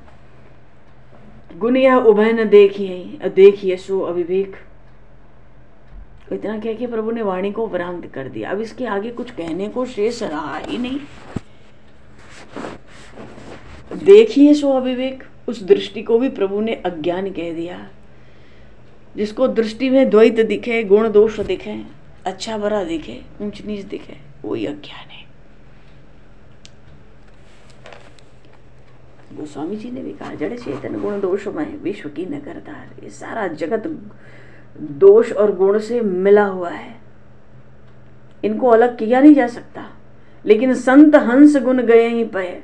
गुण यह उभय न देखिए सो अविवेक। इतना कह के प्रभु ने वाणी को विराम कर दिया। अब इसके आगे कुछ कहने को शेष रहा ही नहीं। देखिए सो अविवेक, उस दृष्टि को भी प्रभु ने अज्ञान कह दिया। जिसको दृष्टि में द्वैत दिखे, गुण दोष दिखे, अच्छा बुरा दिखे, ऊंच नीच दिखे, वही अज्ञान है। गोस्वामी जी ने भी कहा, जड़ चेतन गुण दोषमय विश्व की न करतार। ये सारा जगत दोष और गुण से मिला हुआ है, इनको अलग किया नहीं जा सकता। लेकिन संत हंस गुण गए ही पे।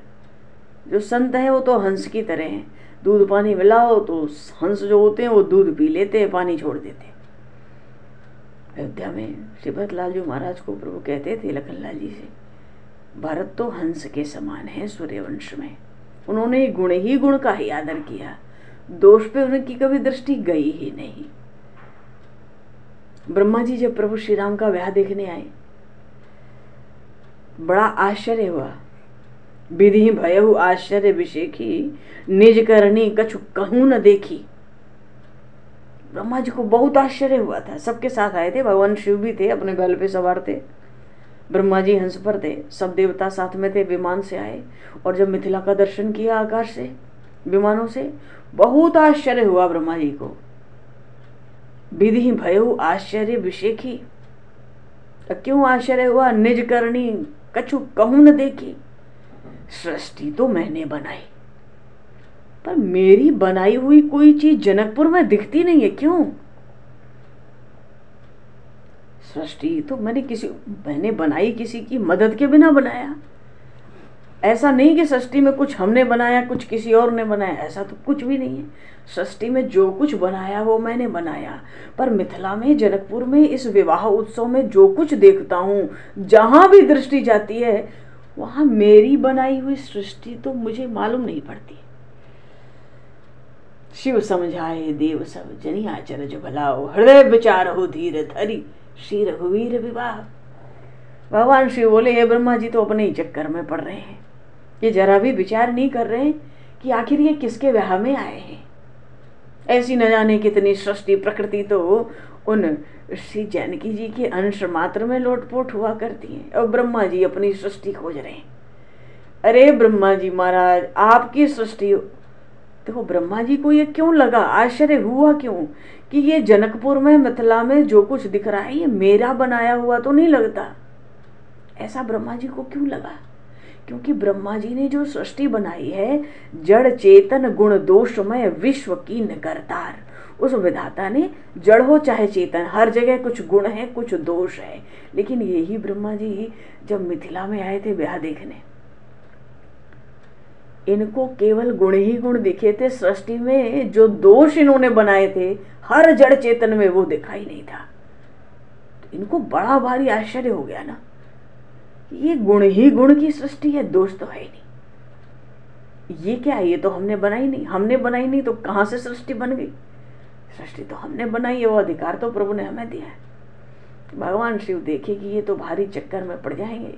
जो संत है वो तो हंस की तरह है, दूध पानी मिलाओ तो हंस जो होते हैं वो दूध पी लेते हैं, पानी छोड़ देते हैं। अयोध्या में श्री भरतलाल जी महाराज को प्रभु कहते थे लखनलाल जी से, भारत तो हंस के समान है सूर्यवंश में। उन्होंने गुण ही गुण का ही आदर किया, दोष पे उनकी कभी दृष्टि गई ही नहीं। ब्रह्मा जी जब प्रभु श्री राम का ब्याह देखने आए, बड़ा आश्चर्य हुआ। विधि भयहु आश्चर्य विषेखी, निज करनी कछु कहूं न देखी। ब्रह्मा जी को बहुत आश्चर्य हुआ था। सबके साथ आए थे, भगवान शिव भी थे, अपने बैल पे सवार थे, ब्रह्मा जी हंस पर थे, सब देवता साथ में थे, विमान से आए। और जब मिथिला का दर्शन किया आकाश से, विमानों से, बहुत आश्चर्य हुआ ब्रह्मा जी को। विधि भयहु आश्चर्य विषेखी, क्यों आश्चर्य हुआ? निज करनी कछु कहूं न देखी। सृष्टि तो मैंने बनाई, पर मेरी बनाई हुई कोई चीज जनकपुर में दिखती नहीं है, क्यों? सृष्टि तो मैंने बनाई, किसी की मदद के बिना बनाया। ऐसा नहीं कि सृष्टि में कुछ हमने बनाया, कुछ किसी और ने बनाया, ऐसा तो कुछ भी नहीं है। सृष्टि में जो कुछ बनाया वो मैंने बनाया। पर मिथिला में, जनकपुर में, इस विवाह उत्सव में जो कुछ देखता हूँ, जहां भी दृष्टि जाती है, वहां मेरी बनाई हुई सृष्टि तो मुझे मालूम नहीं पड़ती। शिव समझाए देव सब जनी आचरज भलाओ, हृदय विचार हो धीर धरी, श्री रघुवीर विवाह। भगवान शिव बोले, हे ब्रह्मा जी तो अपने ही चक्कर में पड़ रहे हैं, ये जरा भी विचार नहीं कर रहे कि आखिर ये किसके विवाह में आए हैं। ऐसी न जाने कितनी सृष्टि प्रकृति तो उन श्री जानकी जी के अंश मात्र में लोटपोट हुआ करती है, और ब्रह्मा जी अपनी सृष्टि खोज रहे हैं। अरे ब्रह्मा जी महाराज, आपकी सृष्टि देखो। ब्रह्मा जी को ये क्यों लगा, आश्चर्य हुआ क्यों कि ये जनकपुर में, मिथिला में जो कुछ दिख रहा है ये मेरा बनाया हुआ तो नहीं लगता? ऐसा ब्रह्मा जी को क्यों लगा? क्योंकि ब्रह्मा जी ने जो सृष्टि बनाई है, जड़ चेतन गुण दोषमय विश्व की करतार, उस विधाता ने जड़ हो चाहे चेतन, हर जगह कुछ गुण है, कुछ दोष है। लेकिन यही ब्रह्मा जी जब मिथिला में आए थे ब्याह देखने, इनको केवल गुण ही गुण दिखे थे। सृष्टि में जो दोष इन्होंने बनाए थे हर जड़ चेतन में, वो दिखाई नहीं था। तो इनको बड़ा भारी आश्चर्य हो गया ना, ये गुण ही गुण की सृष्टि है, दोष तो है ही नहीं। ये क्या है? ये तो हमने बनाई नहीं। हमने बनाई नहीं तो कहां से सृष्टि बन गई? सृष्टि तो हमने बनाई है, वो अधिकार तो प्रभु ने हमें दिया है। भगवान शिव देखे कि ये तो भारी चक्कर में पड़ जाएंगे,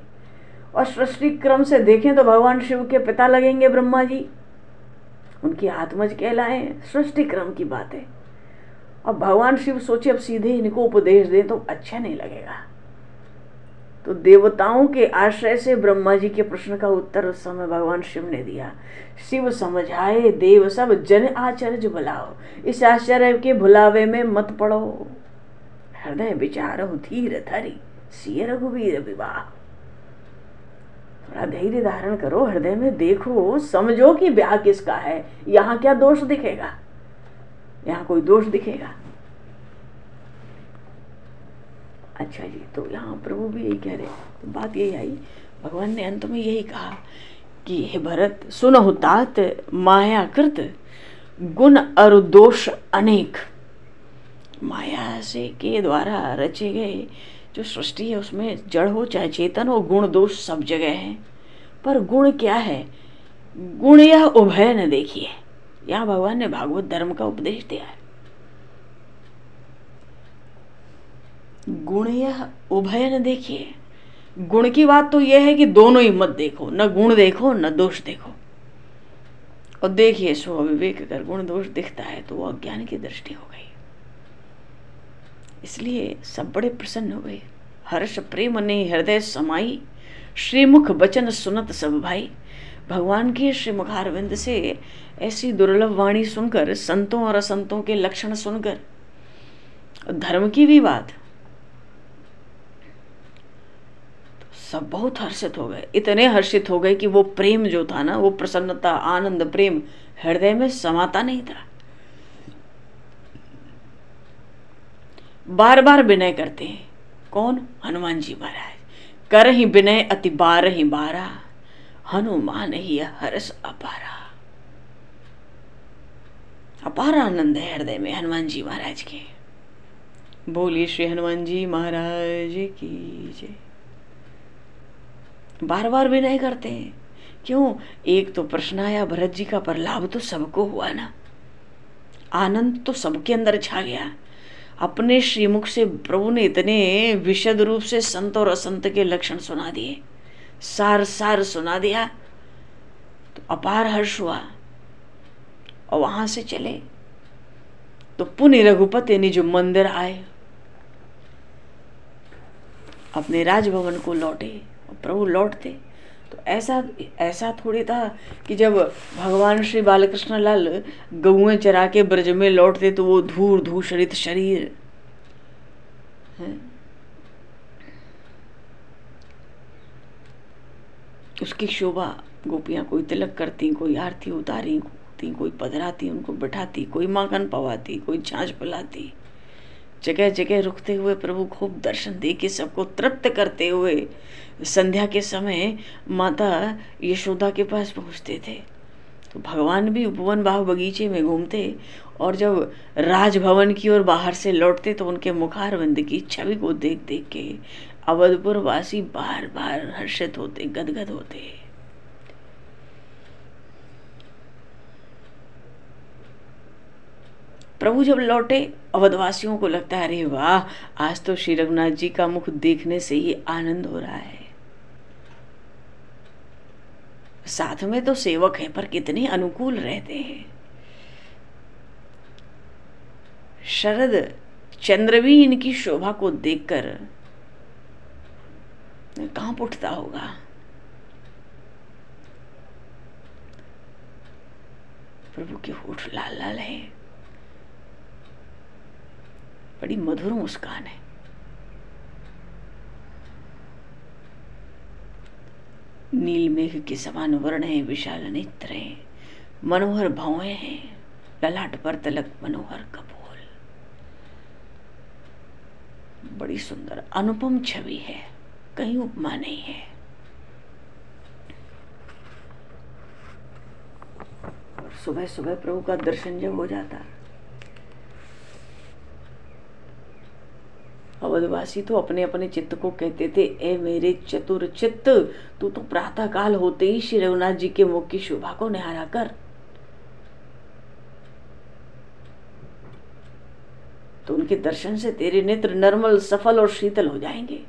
और सृष्टि क्रम से देखें तो भगवान शिव के पिता लगेंगे ब्रह्मा जी, उनकी आत्मज कहलाए। सृष्टि क्रम की बात है। अब भगवान शिव सोचे अब सीधे इनको उपदेश दें तो अच्छा नहीं लगेगा, तो देवताओं के आश्रय से ब्रह्मा जी के प्रश्न का उत्तर उस समय भगवान शिव ने दिया। शिव समझाए देव सब जन आचर्य भुलाओ, इस आश्चर्य के भुलावे में मत पड़ो, हृदय विचार हो धीर धरी, सिय रघुवीर विवाह। थोड़ा धैर्य धारण करो, हृदय में देखो, समझो कि ब्याह किसका है। यहाँ क्या दोष दिखेगा? यहाँ कोई दोष दिखेगा? अच्छा जी, तो यहाँ प्रभु भी यही कह रहे। तो बात यही आई, भगवान ने अंत में यही कहा कि हे भरत सुनहु तात मायाकृत गुण और दोष अनेक। माया से के द्वारा रचे गए जो सृष्टि है उसमें जड़ हो चाहे चेतन हो, गुण दोष सब जगह है। पर गुण क्या है? गुण यह उभय न देखिए। यहाँ भगवान ने भागवत धर्म का उपदेश दिया है। गुण यह उभय न देखिए, गुण की बात तो यह है कि दोनों ही मत देखो, न गुण देखो न दोष देखो। और देखिए सो अविवेक अगर गुण दोष दिखता है तो वो अज्ञान की दृष्टि हो गई। इसलिए सब बड़े प्रसन्न हो गए। हर्ष प्रेम ने हृदय समाई, श्रीमुख बचन सुनत सब भाई। भगवान के श्रीमुखारविंद से ऐसी दुर्लभ वाणी सुनकर, संतों और असंतों के लक्षण सुनकर, धर्म की भी बात, तो सब बहुत हर्षित हो गए। इतने हर्षित हो गए कि वो प्रेम जो था ना, वो प्रसन्नता, आनंद, प्रेम हृदय में समाता नहीं था। बार बार विनय करते हैं। कौन? हनुमान जी महाराज। कर ही विनय अति बार ही बारा, हनुमान ही हर्ष अपारा। अपार आनंद है हृदय में हनुमान जी महाराज के। बोलिए श्री हनुमान जी महाराज की जय। बार बार विनय करते हैं। क्यों? एक तो प्रश्न आया भरत जी का, पर लाभ तो सबको हुआ ना, आनंद तो सबके अंदर छा गया। अपने श्रीमुख से प्रभु ने इतने विशद रूप से संत और असंत के लक्षण सुना दिए, सार सार सुना दिया, तो अपार हर्ष हुआ। और वहां से चले तो पुण्य रघुपति निज मंदिर आए, अपने राजभवन को लौटे। और प्रभु लौटते तो ऐसा थोड़ी था कि जब भगवान श्री बालकृष्ण लाल गौएं चरा के ब्रज में लौटते तो वो धूर धूषरित शरीर है, उसकी शोभा गोपियां कोई तिलक करती, कोई आरती उतारी, कोई पधराती, उनको बिठाती, कोई माखन पवाती, कोई छाछ पिलाती। जगह जगह रुकते हुए प्रभु खूब दर्शन दे के सबको तृप्त करते हुए संध्या के समय माता यशोदा के पास पहुंचते थे। तो भगवान भी उपवन बाग बगीचे में घूमते, और जब राजभवन की ओर बाहर से लौटते तो उनके मुखारविंद की छवि को देख देख के अवधपुर वासी बार बार हर्षित होते, गदगद होते। प्रभु जब लौटे, अवधवासियों को लगता है अरे वाह, आज तो श्री रघुनाथ जी का मुख देखने से ही आनंद हो रहा है। साथ में तो सेवक है, पर कितने अनुकूल रहते हैं। शरद चंद्र भी इनकी शोभा को देखकर कांप उठता होगा। प्रभु के होठ लाल लाल है, बड़ी मधुर मुस्कान है। नील मेघ के समान वर्ण है, विशाल नेत्र है, मनोहर भौएं हैं, ललाट पर तिलक मनोहर कपोल। बड़ी सुंदर अनुपम छवि है, कहीं उपमा नहीं है। सुबह सुबह प्रभु का दर्शन जब हो जाता, अवधवासी तो अपने अपने चित्त को कहते थे, ए मेरे चतुर चित्त, तू तो प्रातः काल होते ही श्री रघुनाथ जी के मुख की शोभा को निहारा कर। तो उनके दर्शन से तेरे नेत्र निर्मल, सफल और शीतल हो जाएंगे।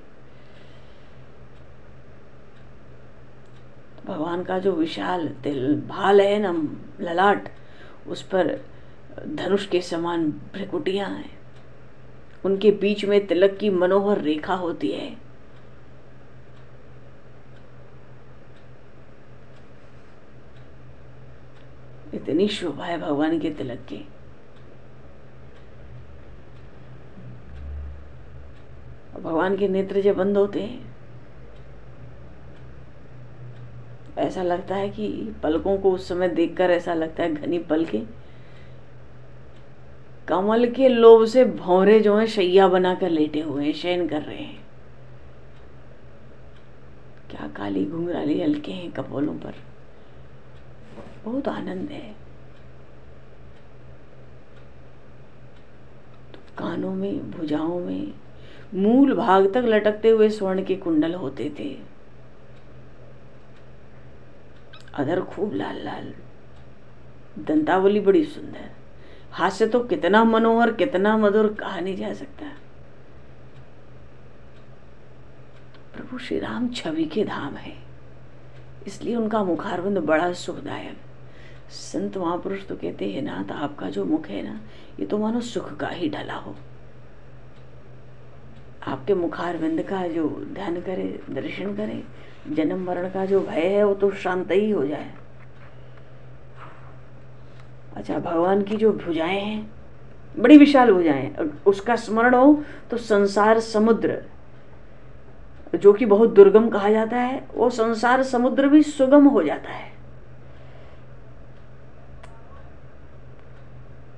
भगवान का जो विशाल तिल भाल है ना, ललाट, उस पर धनुष के समान भ्रिकुटियां हैं, उनके बीच में तिलक की मनोहर रेखा होती है। इतनी शोभा है भगवान के तिलक की। भगवान के नेत्र जब बंद होते हैं, ऐसा लगता है कि पलकों को उस समय देखकर ऐसा लगता है घनी पलकें, कमल के लोभ से भौरे जो हैं शैया बनाकर लेटे हुए हैं, शयन कर रहे हैं। क्या काली घुंघराली हल्के हैं कपोलों पर, बहुत आनंद है। तो कानों में, भुजाओं में, मूल भाग तक लटकते हुए स्वर्ण के कुंडल होते थे। अधर खूब लाल लाल, दंतावली बड़ी सुंदर, हास्य तो कितना मनोहर, कितना मधुर, कहा नहीं जा सकता। प्रभु प्रभु श्री राम छवि के धाम है, इसलिए उनका मुखारविंद बड़ा सुखदायक। संत महापुरुष तो कहते हैं नाथ आपका जो मुख है ना, ये तो मानो सुख का ही ढला हो। आपके मुखारविंद का जो ध्यान करे, दर्शन करे, जन्म मरण का जो भय है वो तो शांत ही हो जाए। अच्छा, भगवान की जो भुजाएं हैं बड़ी विशाल भुजाएं, उसका स्मरण हो तो संसार समुद्र जो कि बहुत दुर्गम कहा जाता है, वो संसार समुद्र भी सुगम हो जाता है।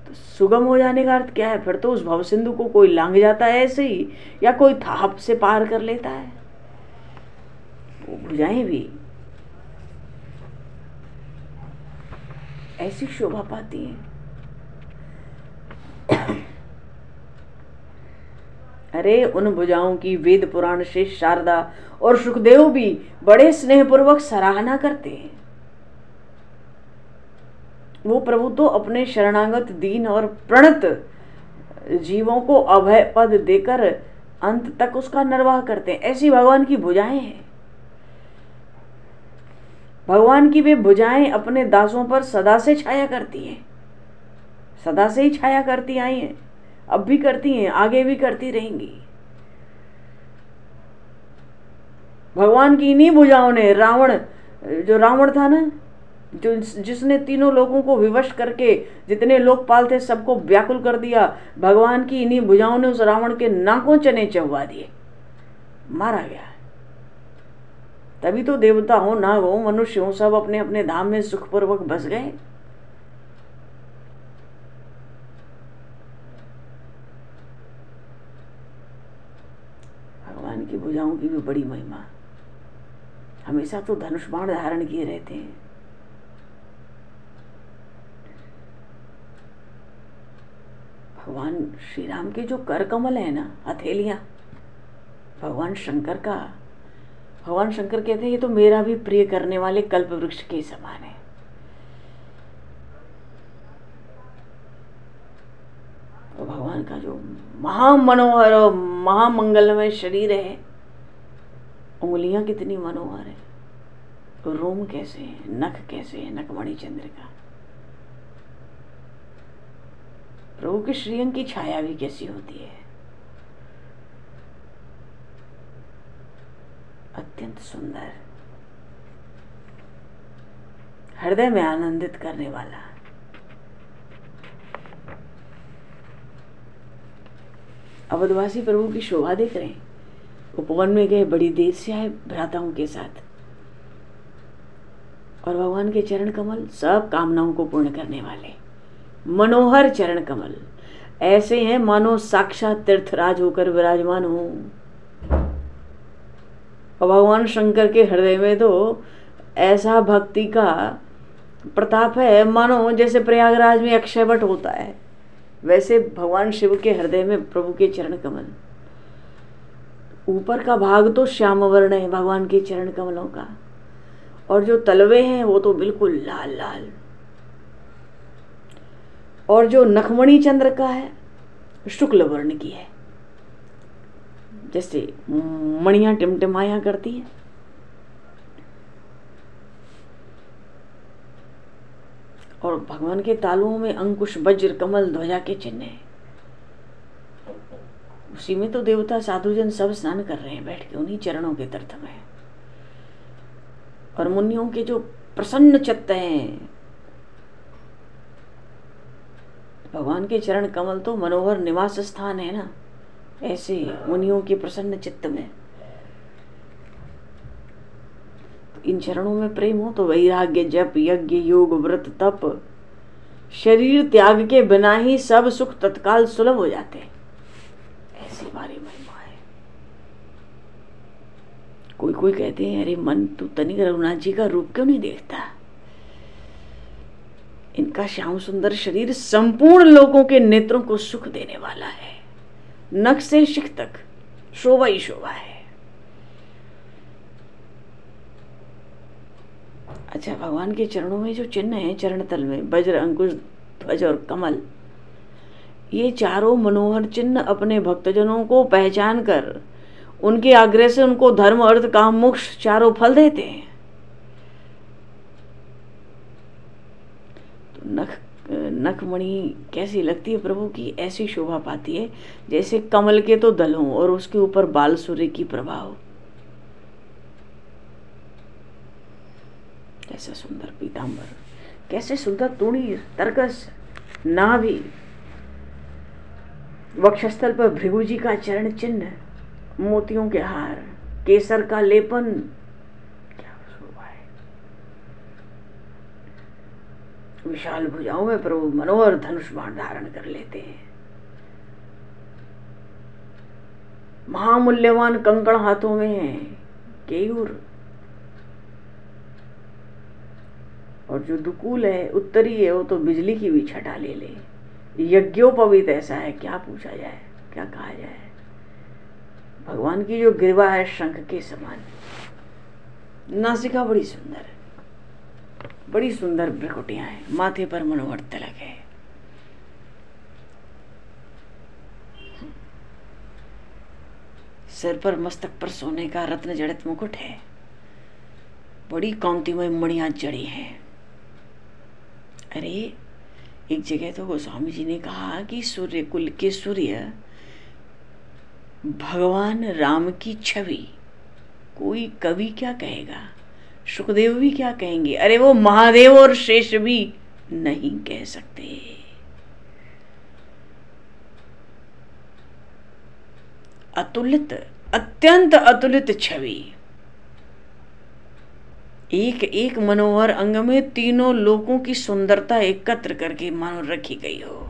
तो सुगम हो जाने का अर्थ क्या है? फिर तो उस भव सिंधु को कोई लांघ जाता है ऐसे ही, या कोई थाप से पार कर लेता है। वो भुजाएं भी ऐसी शोभा पाती हैं। अरे उन भुजाओं की वेद पुराण से शारदा और सुखदेव भी बड़े स्नेहपूर्वक सराहना करते हैं। वो प्रभु तो अपने शरणागत दीन और प्रणत जीवों को अभय पद देकर अंत तक उसका निर्वाह करते हैं। ऐसी भगवान की भुजाएं हैं। भगवान की वे भुजाएं अपने दासों पर सदा से छाया करती हैं, सदा से ही छाया करती आई हैं, अब भी करती हैं, आगे भी करती रहेंगी। भगवान की इन्हीं भुजाओं ने रावण था ना, जो जिसने तीनों लोगों को विवश करके जितने लोकपाल थे सबको व्याकुल कर दिया, भगवान की इन्हीं भुजाओं ने उस रावण के नाकों चने चबवा दिए, मारा गया। तभी तो देवता हो, नाग हो, मनुष्य हो, सब अपने अपने धाम में सुखपूर्वक बस गए। भगवान की भुजाओं की भी बड़ी महिमा। हमेशा तो धनुष बाण धारण किए रहते हैं। भगवान श्री राम के जो कर कमल है ना, हथेलियां, भगवान शंकर कहते हैं ये तो मेरा भी प्रिय करने वाले कल्प वृक्ष के समान है। तो भगवान का जो महामनोहर और महामंगलमय शरीर है, उंगलियां कितनी मनोहर है, तो रोम कैसे है, नख कैसे है, नखमणि चंद्रिका। प्रभु के श्रीअंग की छाया भी कैसी होती है, अत्यंत सुंदर, हृदय में आनंदित करने वाला। अवधवासी प्रभु की शोभा देख रहे हैं। उपवन में गए, बड़ी देर से आए भ्राताओं के साथ, और भगवान के चरण कमल सब कामनाओं को पूर्ण करने वाले मनोहर चरण कमल ऐसे हैं मानो साक्षात तीर्थराज होकर विराजमान हो। और भगवान शंकर के हृदय में तो ऐसा भक्ति का प्रताप है मानो जैसे प्रयागराज में अक्षय वट होता है, वैसे भगवान शिव के हृदय में प्रभु के चरण कमल। ऊपर का भाग तो श्याम वर्ण है भगवान के चरण कमलों का, और जो तलवे हैं वो तो बिल्कुल लाल लाल, और जो नखमणि चंद्र का है शुक्ल वर्ण की है, जैसे मणियां टिमटिमाया करती है। और भगवान के तालुओं में अंकुश वज्र कमल ध्वजा के चिन्ह है। उसी में तो देवता साधुजन सब स्नान कर रहे हैं बैठ के उन्हीं चरणों के तीर्थ में। और मुनियों के जो प्रसन्न चित्त हैं, भगवान के चरण कमल तो मनोहर निवास स्थान है ना, ऐसे मुनियों के प्रसन्न चित्त में इन चरणों में प्रेम हो तो वैराग्य, जप, यज्ञ, योग, व्रत, तप, शरीर त्याग के बिना ही सब सुख तत्काल सुलभ हो जाते हैं। ऐसी बारी महिमा है। कोई कोई कहते हैं अरे मन तू तनिक रघुनाथ जी का रूप क्यों नहीं देखता। इनका श्याम सुंदर शरीर संपूर्ण लोगों के नेत्रों को सुख देने वाला है। नख से शिख तक शोभा ही शोभा है। अच्छा, भगवान के चरणों में जो चिन्ह है, चरण तल में वज्र, अंकुश, ध्वज और कमल, ये चारों मनोहर चिन्ह अपने भक्तजनों को पहचान कर उनके आग्रह से उनको धर्म अर्थ काम मोक्ष चारों फल देते हैं। तो नखमणि कैसी लगती है प्रभु की? ऐसी शोभा पाती है जैसे कमल के तो दल हों और उसके ऊपर बाल सूर्य की प्रभा हो। कैसा सुंदर पीतांबर, कैसे सुंदर तूणी, तरकस, नाभि, वक्षस्थल पर भृगु जी का चरण चिन्ह, मोतियों के हार, केसर का लेपन, क्या शोभा है। विशाल भुजाओं में प्रभु मनोहर धनुष बाण धारण कर लेते हैं। महामूल्यवान कंकड़ हाथों में है, केयूर, और जो दुकूल है, उत्तरी है, वो तो बिजली की भी छटा ले ले। यज्ञोपवीत ऐसा है, क्या पूछा जाए, क्या कहा जाए। भगवान की जो ग्रीवा है शंख के समान, नासिका बड़ी सुंदर है, बड़ी सुंदर भ्रकुटियां हैं, माथे पर मनोहर तिलक है। सिर पर मस्तक पर सोने का रत्न जड़ित मुकुट है, बड़ी कांतिमय मणियां जड़ी हैं। अरे एक जगह तो गोस्वामी जी ने कहा कि सूर्य कुल के सूर्य भगवान राम की छवि। कोई कवि क्या कहेगा, सुखदेव भी क्या कहेंगे, अरे वो महादेव और शेष भी नहीं कह सकते। अतुलित, अत्यंत अतुलित छवि, एक एक मनोहर अंग में तीनों लोकों की सुंदरता एकत्र करके मानो रखी गई हो।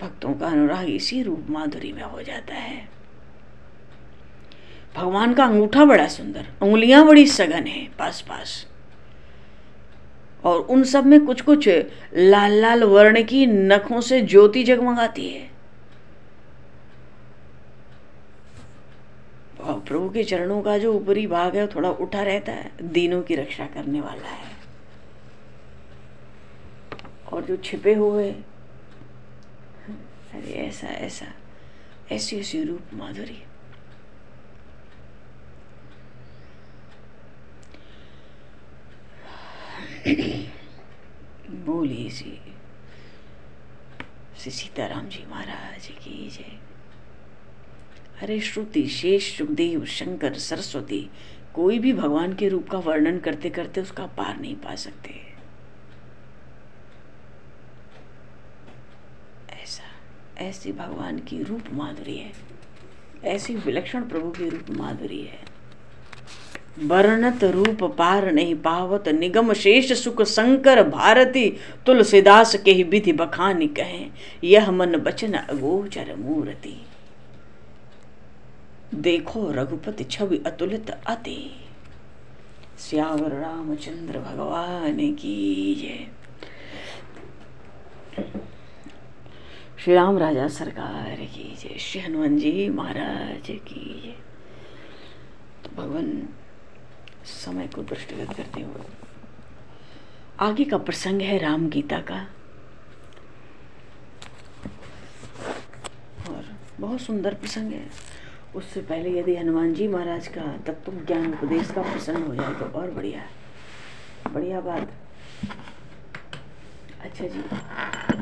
भक्तों का अनुराग इसी रूप माधुरी में हो जाता है। भगवान का अंगूठा बड़ा सुंदर, उंगलियां बड़ी सघन है पास पास, और उन सब में कुछ कुछ लाल लाल वर्ण की नखों से ज्योति जगमगाती है। प्रभु के चरणों का जो ऊपरी भाग है थोड़ा उठा रहता है, दीनों की रक्षा करने वाला है। और जो छिपे हुए, अरे ऐसा ऐसा ऐसी ऐसी रूप माधुरी। बोलिए श्री सीताराम जी महाराज की जय। अरे श्रुति, शेष, सुखदेव, शंकर, सरस्वती कोई भी भगवान के रूप का वर्णन करते करते उसका पार नहीं पा सकते। ऐसा ऐसी भगवान की रूप माधुरी है, ऐसी विलक्षण प्रभु की रूप माधुरी है। वर्णत रूप पार नहीं पावत, निगम शेष सुख शंकर भारती, तुलसीदास के ही विधि बखानी कहें, यह मन बचन अगोचर मूर्ति। देखो रघुपति छवि अतुलित अति, श्यावर रामचंद्र भगवान की जय। श्री राम राजा सरकार की जय, श्री हनुमान जी महाराज की जय। तो भगवान समय को दृष्टिगत करते हुए आगे का प्रसंग है राम गीता का, और बहुत सुंदर प्रसंग है। उससे पहले यदि हनुमान जी महाराज का तत्व ज्ञान उपदेश का प्रसंग हो जाए तो और बढ़िया बढ़िया बात। अच्छा जी,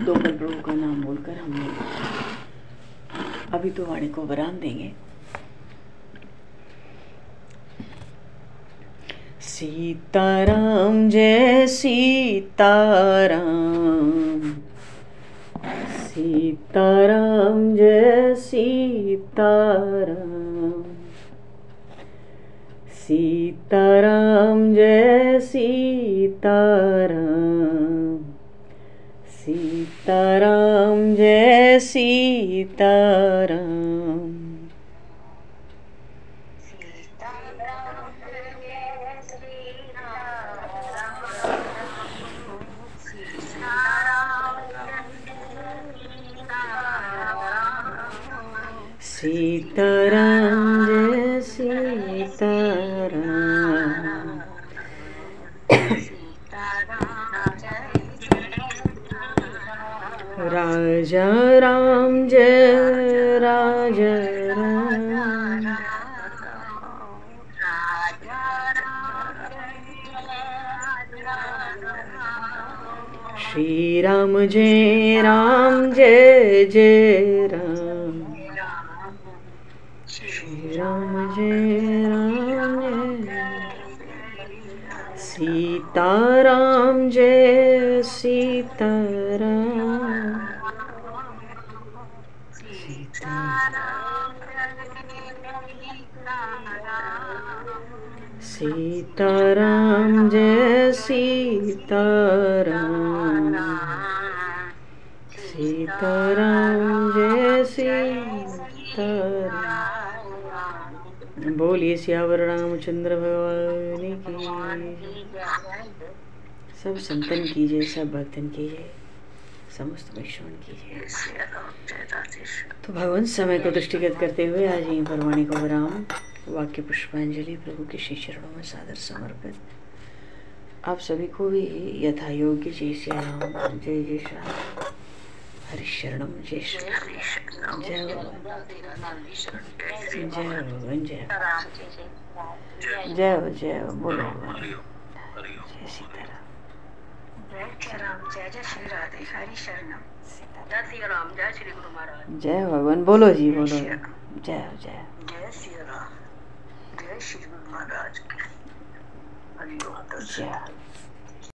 दो पल प्रभु का नाम बोलकर हम अभी तो वाणी को विराम देंगे। सीताराम जय सीताराम, सीताराम जय सीताराम, सीताराम जय सीताराम, सीताराम जय सीताराम। सीताराम जय सीताराम, राम राजा राम जय राजा राम, श्री राम जय जय राम, श्री राम जय सीता राम जय सीता राम, सीता राम जय सीता राम, सीता राम जय सीता राम। बोलिए सियावर रामचंद्र भगवान की। सब संतन कीजिए, सब भक्तन कीजिए, समस्त वैष्णव कीजिए। तो भगवान समय को दृष्टिगत करते हुए आज यहीं पर वाणी को विराम। वाक्य पुष्पांजलि प्रभु के श्री चरणों में सादर समर्पित। आप सभी को भी यथा योग्य जय श्री राम, जय जय श्री राम, हरि शरणम, जय श्री राम, जय भगवान, जय बोलो जय सीताराम, जय राम, जय जय श्री राधे, हरि शरणम, जय श्री राम, जय श्री गुरु महाराज, जय भगवान, बोलो जी बोलो, जय जय जय श्री राम, जय श्री गुरु महाराज, हरि ओम। जय।